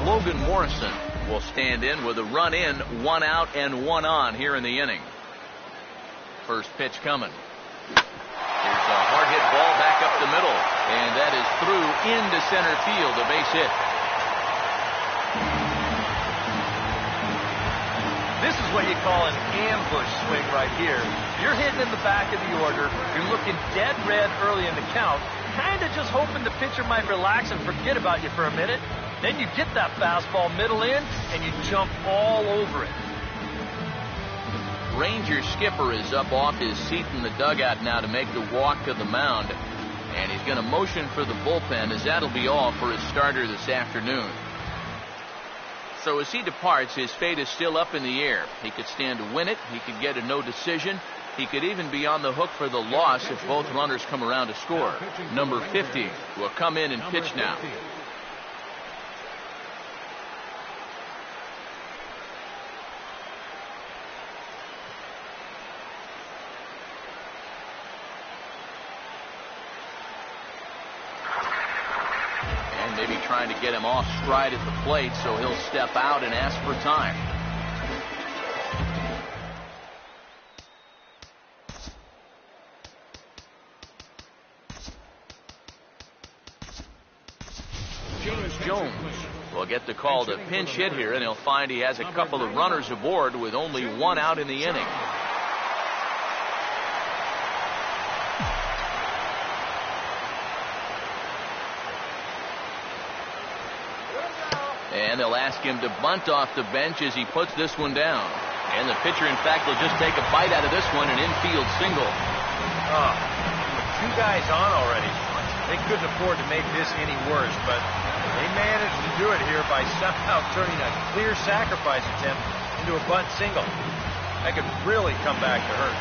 Logan Morrison will stand in with a run in, 1 out and 1 on here in the inning. First pitch coming. Here's a hard hit ball back up the middle, and that is through into center field, a base hit. This is what you call an ambush swing right here. You're hitting in the back of the order. You're looking dead red early in the count, kind of just hoping the pitcher might relax and forget about you for a minute. Then you get that fastball middle in, and you jump all over it. Ranger skipper is up off his seat in the dugout now to make the walk to the mound. And he's going to motion for the bullpen, as that'll be all for his starter this afternoon. So as he departs, his fate is still up in the air. He could stand to win it. He could get a no decision. He could even be on the hook for the loss if both runners come around to score. Number 50 will come in and pitch now. Maybe trying to get him off stride at the plate, so he'll step out and ask for time. Jones will get the call to pinch hit here, and he'll find he has a couple of runners aboard with only 1 out in the inning. And they'll ask him to bunt off the bench as he puts this one down. And the pitcher, in fact, will just take a bite out of this one, an infield single. Oh, 2 guys on already. They couldn't afford to make this any worse, but they managed to do it here by somehow turning a clear sacrifice attempt into a bunt single. That could really come back to hurt.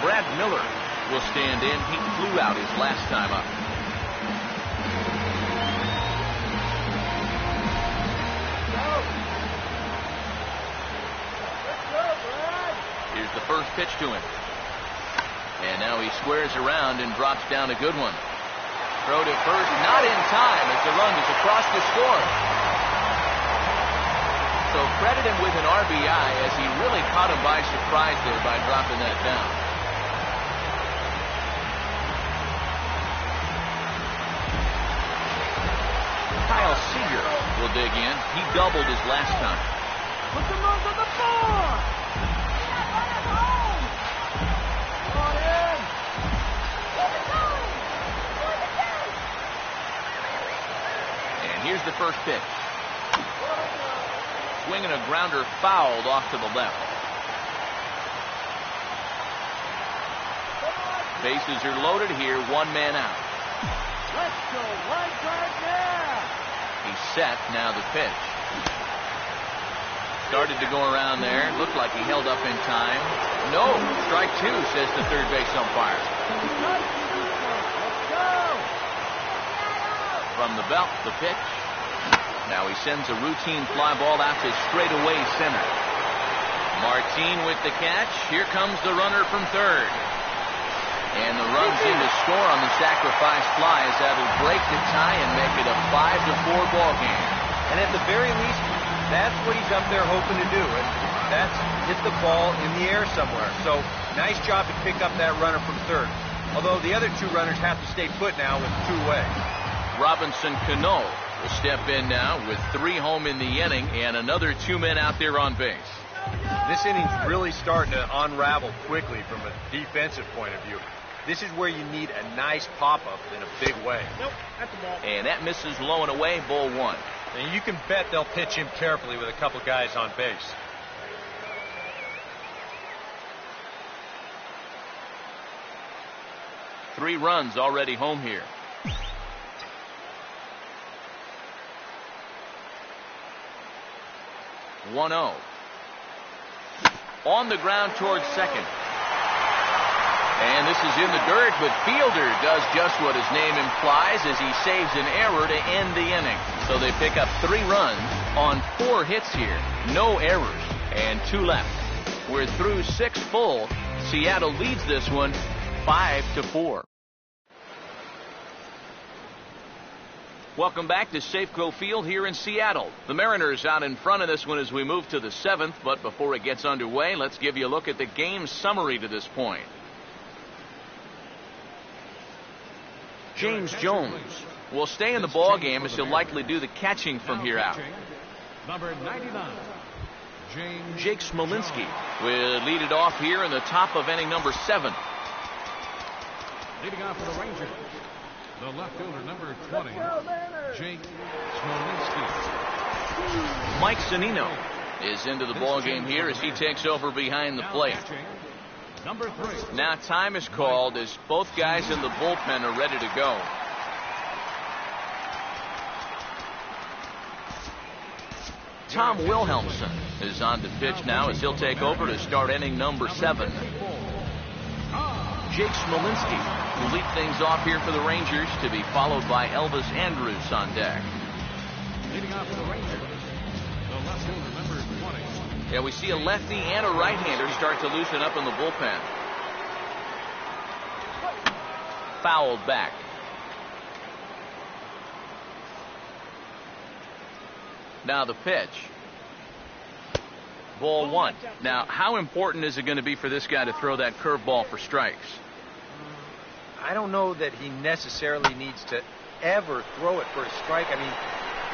Brad Miller will stand in. He flew out his last time up. Here's the first pitch to him. And now he squares around and drops down a good one. Throw to first, not in time as the run is across the score. So credit him with an RBI as he really caught him by surprise there by dropping that down. Kyle Seager will dig in. He doubled his last time. Put the runs on the board! Here's the first pitch. Swinging a grounder fouled off to the left. Bases are loaded here, 1 man out. Let's go, right now! He's set, now the pitch. Started to go around there, looked like he held up in time. No, strike 2, says the third base umpire. From the belt, the pitch. Now he sends a routine fly ball out to straightaway center. Martin with the catch. Here comes the runner from third. And the runs in to score on the sacrifice fly as that'll break the tie and make it a 5-4 ball game. And at the very least, that's what he's up there hoping to do. And that's hit the ball in the air somewhere. So nice job to pick up that runner from third. Although the other 2 runners have to stay put now with 2 away. Robinson Cano will step in now with 3 home in the inning and another 2 men out there on base. This inning's really starting to unravel quickly from a defensive point of view. This is where you need a nice pop-up in a big way. Nope, that's the ball. And that misses low and away, ball 1. And you can bet they'll pitch him carefully with a couple guys on base. Three runs already home here. (1-0). On the ground towards second. And this is in the dirt, but Fielder does just what his name implies as he saves an error to end the inning. So they pick up 3 runs on 4 hits here. No errors and 2 left. We're through 6 full. Seattle leads this one 5-4. Welcome back to Safeco Field here in Seattle. The Mariners out in front of this one as we move to the 7th, but before it gets underway, let's give you a look at the game summary to this point. James Jones will stay in the ball game as he'll likely do the catching from here out. Number 99, Jake Smolinski will lead it off here in the top of inning number 7. Leading off for the Rangers, the left fielder, number 20, Jake Smolinski. Mike Zunino is into the ball game here as he takes over behind the plate. Number 3. Now time is called as both guys in the bullpen are ready to go. Tom Wilhelmsen is on to pitch now as he'll take over to start inning number 7. Jake Smolinski will lead things off here for the Rangers, to be followed by Elvis Andrus on deck. Leading off for the Rangers, the left fielder, number 20. Yeah, we see a lefty and a right-hander start to loosen up in the bullpen. Fouled back. Now the pitch. Ball 1. Now, how important is it going to be for this guy to throw that curveball for strikes? I don't know that he necessarily needs to ever throw it for a strike. I mean,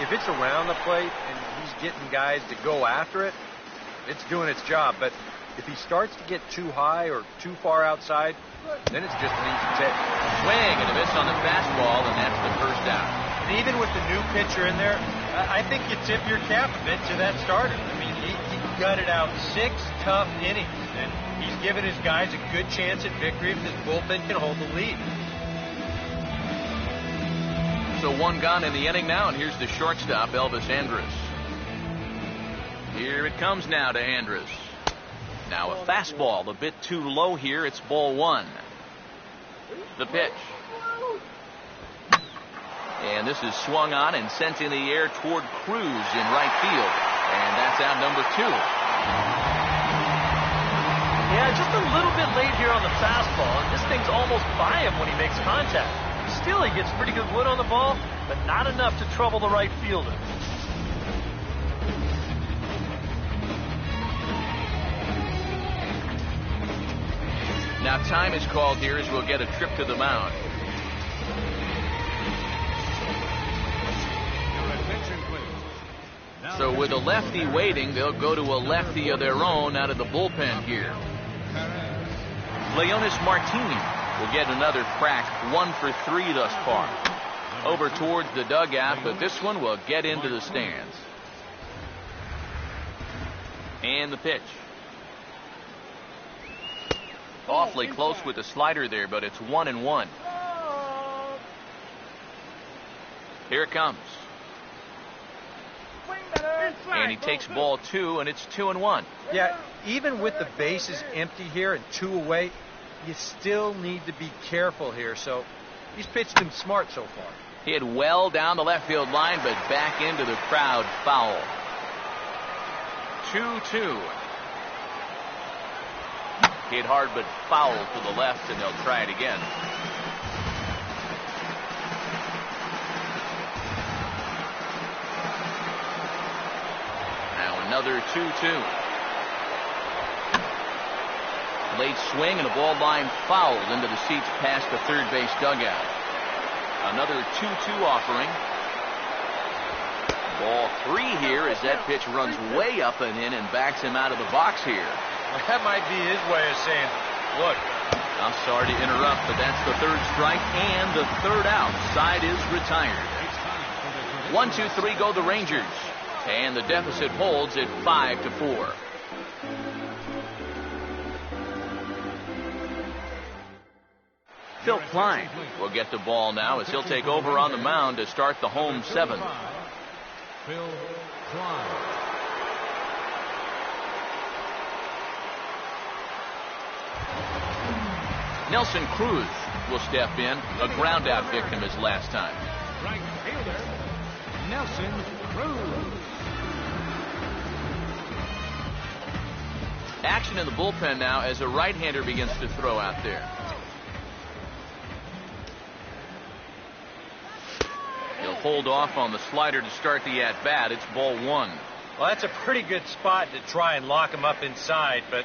if it's around the plate and he's getting guys to go after it, it's doing its job. But if he starts to get too high or too far outside, then it's just an easy take. Swing and a miss on the fastball, and that's the first out. And even with the new pitcher in there, I think you tip your cap a bit to that starter. I mean, he gutted out 6 tough innings, and he's given his guys a good chance at victory if this bullpen can hold the lead. So 1 gone in the inning now, and here's the shortstop, Elvis Andrus. Here it comes now to Andrus. Now a fastball a bit too low here. It's ball 1. The pitch. And this is swung on and sent in the air toward Cruz in right field. And that's out number 2. Yeah, just a little bit late here on the fastball, and this thing's almost by him when he makes contact. Still, he gets pretty good wood on the ball, but not enough to trouble the right fielder. Now time is called here as we'll get a trip to the mound. So with a lefty waiting, they'll go to a lefty of their own out of the bullpen here. Leonis Martini will get another crack, 1 for 3 thus far. Over towards the dugout, but this one will get into the stands. And the pitch. Awfully close with the slider there, but it's 1-1. Here it comes. And he takes ball 2, and it's 2-1. Yeah, even with the bases empty here and 2 away, you still need to be careful here. So he's pitched him smart so far. Hit well down the left field line, but back into the crowd, foul. 2-2. Hit hard, but foul to the left, and they'll try it again. Another 2-2. Late swing and a ball line fouled into the seats past the third base dugout. Another 2-2 offering. Ball 3 here as that pitch runs way up and in and backs him out of the box here. That might be his way of saying, look. I'm sorry to interrupt, but that's the 3rd strike and the 3rd out. Side is retired. 1-2-3 go the Rangers. And the deficit holds at 5-4. Phil Klein will get the ball now as he'll take over on the mound to start the home 7th. Phil Klein. Nelson Cruz will step in, a ground-out victim his last time. Right fielder, Nelson Cruz. Action in the bullpen now as a right-hander begins to throw out there. hold off on the slider to start the at-bat. It's ball one. Well, that's a pretty good spot to try and lock him up inside, but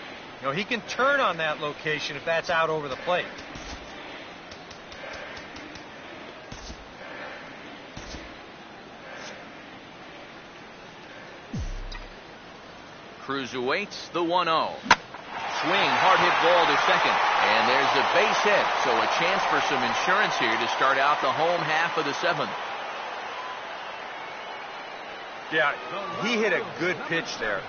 he can turn on that location if that's out over the plate. Cruz awaits the 1-0. Swing, hard hit ball to second. And there's a base hit, so a chance for some insurance here to start out the home half of the seventh. Yeah, he hit a good pitch there.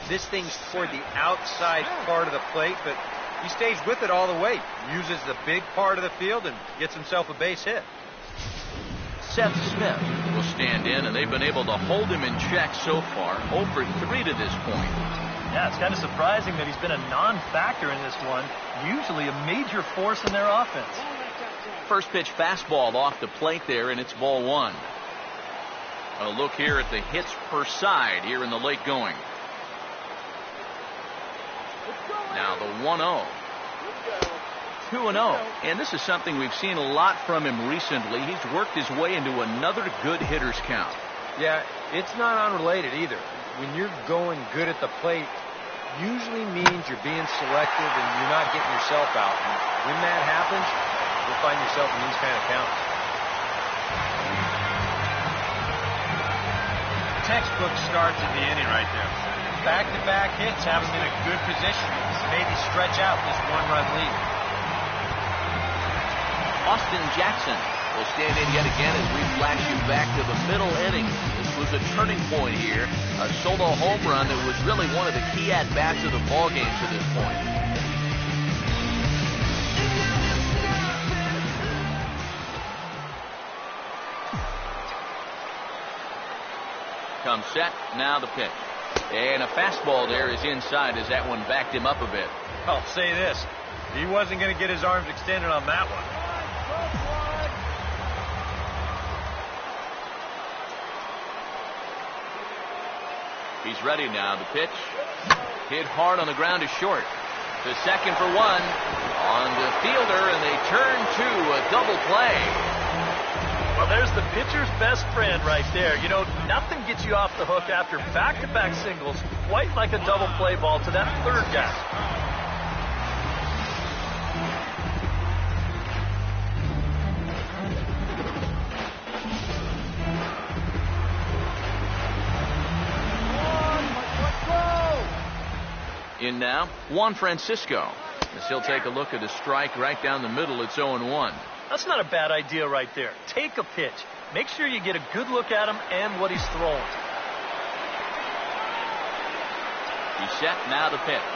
This thing's toward the outside part of the plate, but he stays with it all the way. Uses the big part of the field and gets himself a base hit. Seth Smith will stand in, and they've been able to hold him in check so far. 0 for 3 to this point. Yeah, it's kind of surprising that he's been a non-factor in this one. Usually a major force in their offense. First pitch fastball off the plate there, and it's ball one. A look here at the hits per side here in the late going. Now the 1-0. 2-0. And this is something we've seen a lot from him recently. He's worked his way into another good hitter's count. Yeah, it's not unrelated either. When you're going good at the plate, usually means you're being selective and you're not getting yourself out. And when that happens, you'll find yourself in these kind of counts. Textbook starts at the inning right there. Back-to-back hits have him in a good position to maybe stretch out this one-run lead. Austin Jackson will stand in yet again as we flash you back to the middle innings. This was a turning point here. A solo home run that was really one of the key at-bats of the ballgame to this point. Comes set, now the pitch. And a fastball there is inside as that one backed him up a bit. I'll say this, he wasn't going to get his arms extended on that one. He's ready now. The pitch hit hard on the ground is short. To second for one on the fielder, and they turn to a double play. Well, there's the pitcher's best friend right there. Nothing gets you off the hook after back-to-back singles, quite like a double play ball to that third guy. In now, Juan Francisco. As he'll take a look at a strike right down the middle. It's 0-1. That's not a bad idea right there. Take a pitch. Make sure you get a good look at him and what he's throwing. He's set, now the pitch.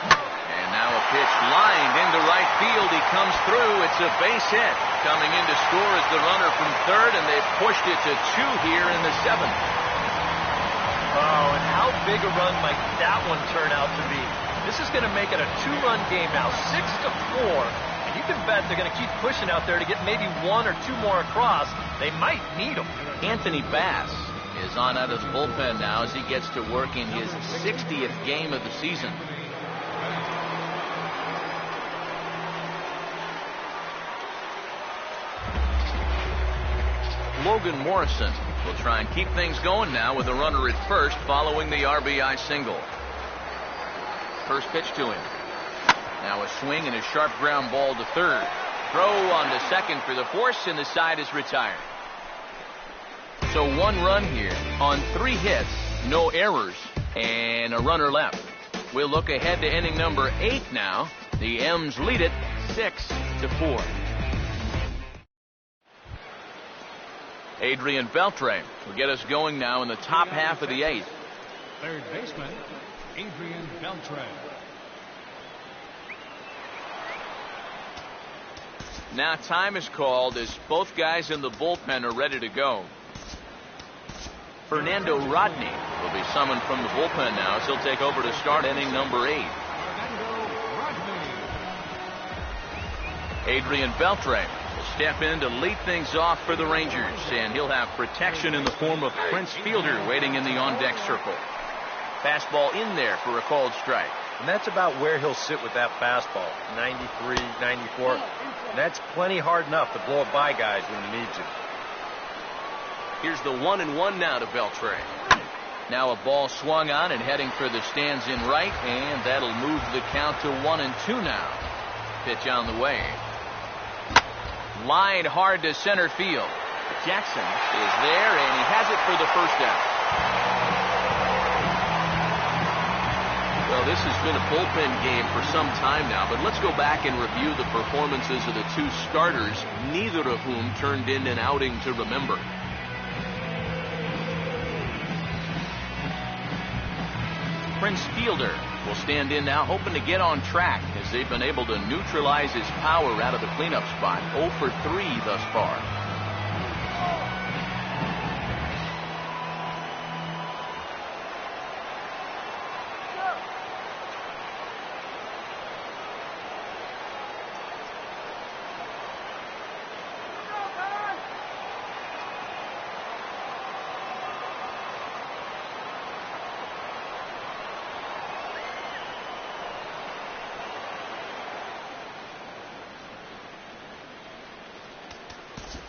And now a pitch lined into right field. He comes through. It's a base hit. Coming in to score is the runner from third, and they've pushed it to 2 here in the seventh. Oh, and how big a run might that one turn out to be? This is going to make it a 2-run game now, 6-4. And you can bet they're going to keep pushing out there to get maybe 1 or 2 more across. They might need them. Anthony Bass is on out of the bullpen now as he gets to work in his 60th game of the season. Logan Morrison will try and keep things going now with a runner at first following the RBI single. First pitch to him. Now a swing and a sharp ground ball to third. Throw on to second for the force, and the side is retired. So 1 run here on 3 hits, no errors, and a runner left. We'll look ahead to inning number 8 now. The M's lead it 6-4. Adrian Beltre will get us going now in the top half of the 8th. Third baseman, Adrian Beltre. Now time is called as both guys in the bullpen are ready to go. Fernando Rodney will be summoned from the bullpen now as he'll take over to start inning number 8. Adrian Beltre will step in to lead things off for the Rangers, and he'll have protection in the form of Prince Fielder waiting in the on-deck circle. Fastball in there for a called strike. And that's about where he'll sit with that fastball, 93, 94. And that's plenty hard enough to blow it by guys when you need to. Here's the 1-1 now to Beltre. Now a ball swung on and heading for the stands in right, and that'll move the count to 1-2 now. Pitch on the way. Line hard to center field. Jackson is there, and he has it for the first out. Well, this has been a bullpen game for some time now, but let's go back and review the performances of the two starters, neither of whom turned in an outing to remember. Prince Fielder will stand in now, hoping to get on track as they've been able to neutralize his power out of the cleanup spot. 0 for 3 thus far.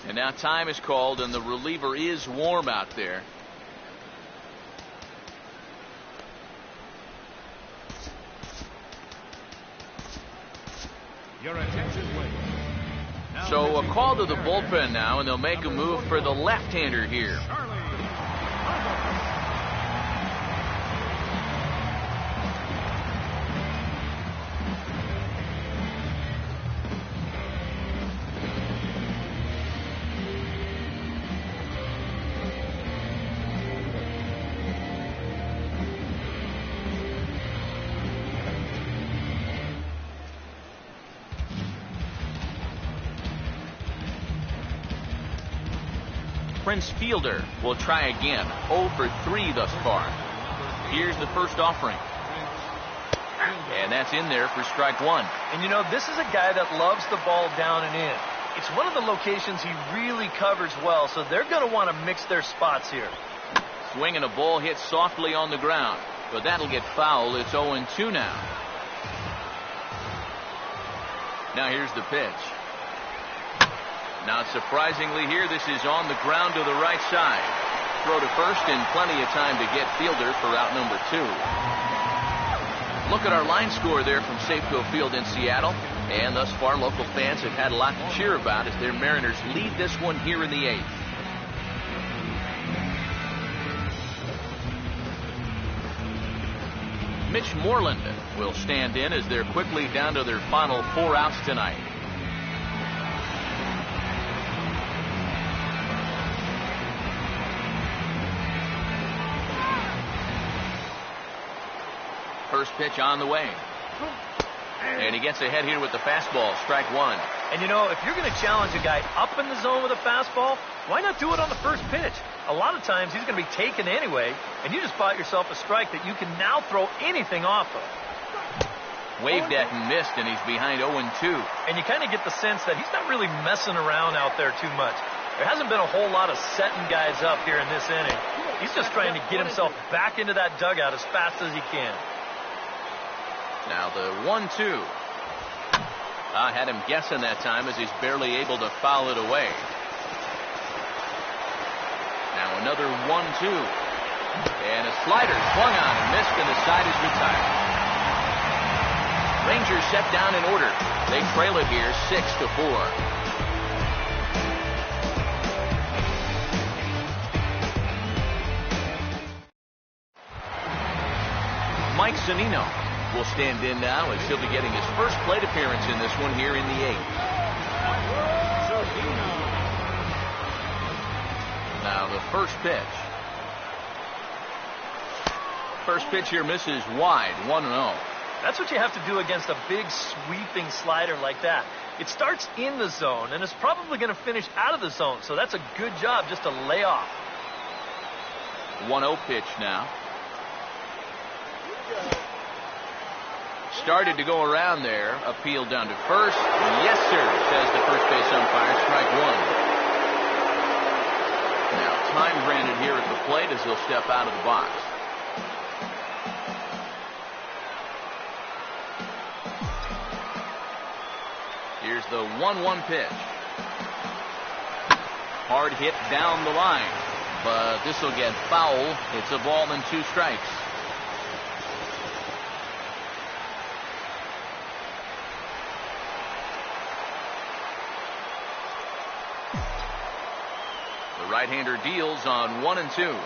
And now time is called, and the reliever is warm out there. Your attention, please. So a call to the bullpen now, and they'll make a move for the left-hander here. Prince Fielder will try again. 0 for 3 thus far. Here's the first offering. And that's in there for strike one. And you know, this is a guy that loves the ball down and in. It's one of the locations he really covers well, so they're going to want to mix their spots here. Swing and a ball hit softly on the ground, but that'll get foul. It's 0-2 now. Now here's the pitch. Now, surprisingly here, this is on the ground to the right side. Throw to first and plenty of time to get Fielder for out number 2. Look at our line score there from Safeco Field in Seattle. And thus far, local fans have had a lot to cheer about as their Mariners lead this one here in the 8th. Mitch Moreland will stand in as they're quickly down to their final 4 outs tonight. First pitch on the way. And he gets ahead here with the fastball. Strike one. And you know, if you're going to challenge a guy up in the zone with a fastball, why not do it on the first pitch? A lot of times he's going to be taken anyway, and you just bought yourself a strike that you can now throw anything off of. Waved at and missed, and he's behind 0-2. And you kind of get the sense that he's not really messing around out there too much. There hasn't been a whole lot of setting guys up here in this inning. He's just trying to get himself back into that dugout as fast as he can. Now the 1-2. I had him guessing that time as he's barely able to foul it away. Now another 1-2. And a slider swung on and missed, and the side is retired. Rangers set down in order. They trail it here 6-4. Mike Zunino will stand in now as he'll be getting his first plate appearance in this one here in the 8th. Now the first pitch. First pitch here misses wide, 1-0. That's what you have to do against a big sweeping slider like that. It starts in the zone and it's probably going to finish out of the zone, so that's a good job just to lay off. 1-0 pitch now. Started to go around there. Appealed down to first. Yes, sir, says the first base umpire. Strike one. Now time granted here at the plate as he'll step out of the box. Here's the 1-1 pitch. Hard hit down the line. but this will get foul. It's a ball and 2 strikes. The right-hander deals on 1-2.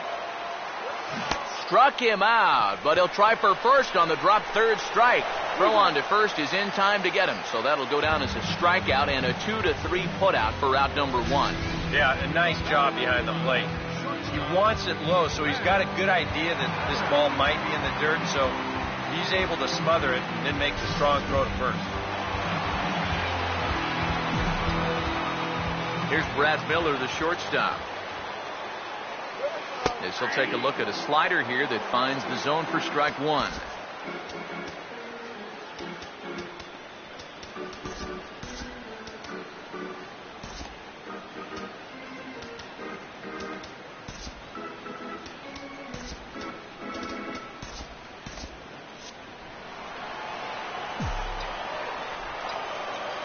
Struck him out, but he'll try for first on the drop third strike. Throw on to first is in time to get him, so that'll go down as a strikeout and a 2-3 putout for out number 1. Yeah, a nice job behind the plate. He wants it low, so he's got a good idea that this ball might be in the dirt, so he's able to smother it and then make the strong throw to first. Here's Brad Miller, the shortstop. As he'll take a look at a slider here that finds the zone for strike 1.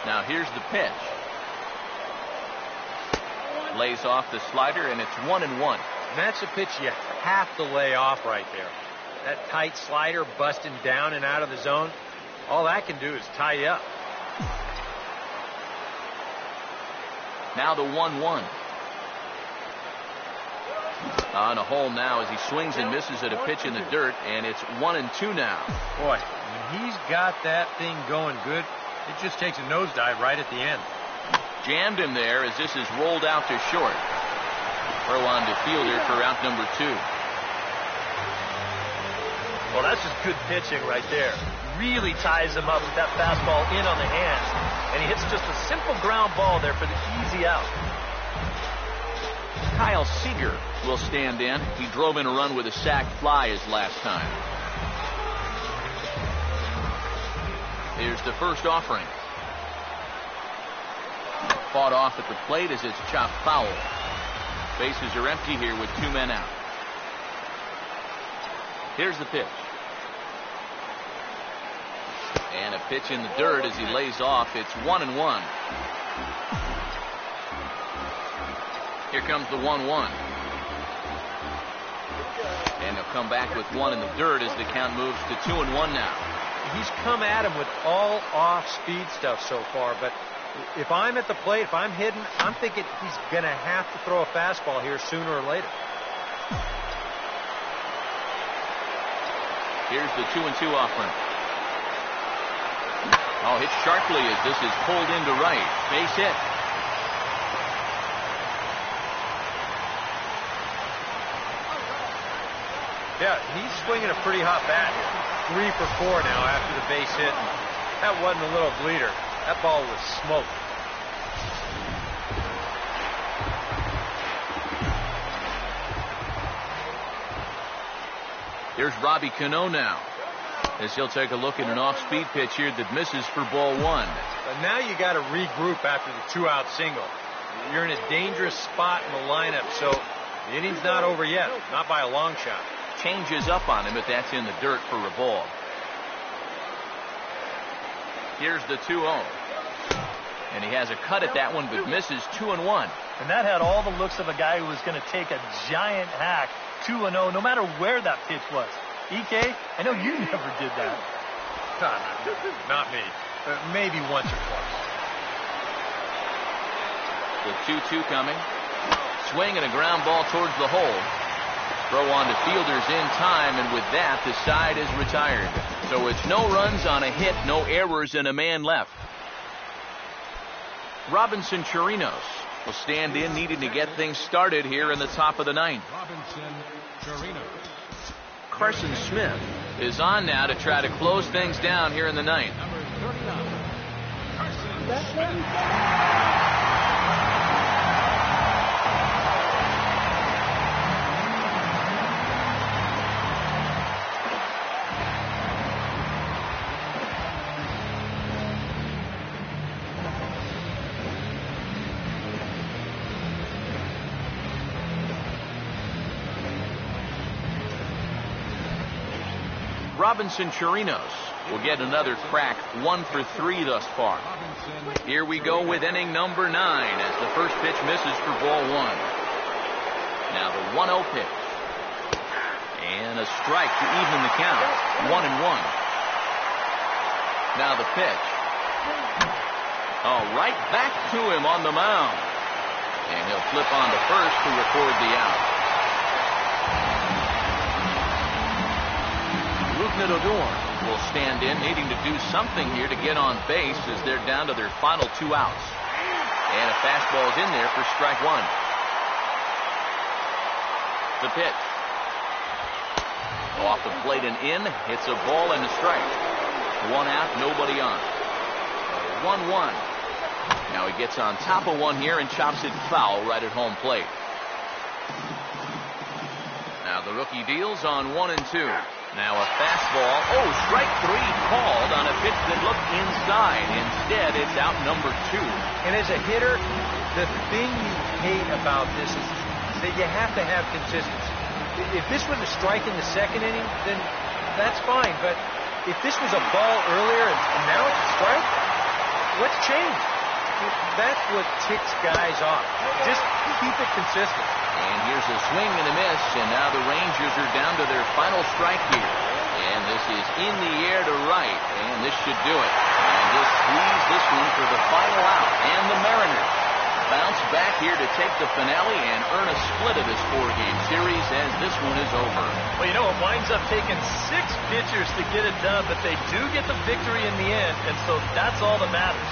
Now here's the pitch. Lays off the slider, and it's 1-1. And that's a pitch you have to lay off right there. That tight slider busting down and out of the zone, all that can do is tie you up. Now the 1-1. On a hole now as he swings and misses at a pitch in the dirt, and it's 1-2 now. Boy, when he's got that thing going good, it just takes a nosedive right at the end. Jammed him there as this is rolled out to short. Throw on to fielder for out number 2. Well, that's just good pitching right there. Really ties him up with that fastball in on the hands. And he hits just a simple ground ball there for the easy out. Kyle Seager will stand in. He drove in a run with a sac fly his last time. Here's the first offering. Fought off at the plate as it's chopped foul. Bases are empty here with 2 men out. Here's the pitch. And a pitch in the dirt as he lays off. It's 1-1. Here comes the 1-1. And he'll come back with 1 in the dirt as the count moves to 2-1 now. He's come at him with all off-speed stuff so far, but if I'm at the plate, if I'm hitting, I'm thinking he's going to have to throw a fastball here sooner or later. Here's the 2-2 offering. Oh, hit sharply as this is pulled into right. Base hit. Yeah, he's swinging a pretty hot bat here. 3 for 4 now after the base hit. That wasn't a little bleeder. That ball was smoked. Here's Robbie Cano now, as he'll take a look at an off-speed pitch here that misses for ball 1. But now you got to regroup after the 2-out single. You're in a dangerous spot in the lineup, so the inning's not over yet, not by a long shot. Changes up on him, but that's in the dirt for a ball. Here's the 2-0. And he has a cut at that one, but misses 2-1. And that had all the looks of a guy who was going to take a giant hack 2-0, no matter where that pitch was. EK, I know you never did that. Not me. Maybe once or twice. The 2-2 coming. Swing and a ground ball towards the hole. Throw on to fielders in time, and with that, the side is retired. So it's no runs on a hit, no errors, and a man left. Robinson Chirinos will stand in, needing to get things started here in the top of the 9th. Robinson Chirinos. Carson Smith is on now to try to close things down here in the 9th. Number 39. Carson Smith. Robinson Chirinos will get another crack, 1 for 3 thus far. Here we go with inning number 9 as the first pitch misses for ball 1. Now the 1-0 pitch. And a strike to even the count. 1-1. Now the pitch. Oh, right back to him on the mound. And he'll flip on to first to record the out. Rougned Odor will stand in, needing to do something here to get on base as they're down to their final 2 outs. And a fastball is in there for strike 1. The pitch. Off the plate and in. Hits a ball and a strike. 1 out, nobody on. 1-1. Now he gets on top of one here and chops it foul right at home plate. Now the rookie deals on 1 and 2. Now a fastball. Oh, strike 3 called on a pitch that looked inside. Instead, it's out number 2. And as a hitter, the thing you hate about this is that you have to have consistency. If this was a strike in the second inning, then that's fine. But if this was a ball earlier and now it's a strike, what's changed? That's what ticks guys off. Just keep it consistent. And here's a swing and a miss, and now the Rangers are down to their final strike here. And this is in the air to right, and this should do it. And he'll squeeze this one for the final out. And the Mariners bounce back here to take the finale and earn a split of this 4-game series as this one is over. Well, you know, it winds up taking 6 pitchers to get it done, but they do get the victory in the end, and so that's all that matters.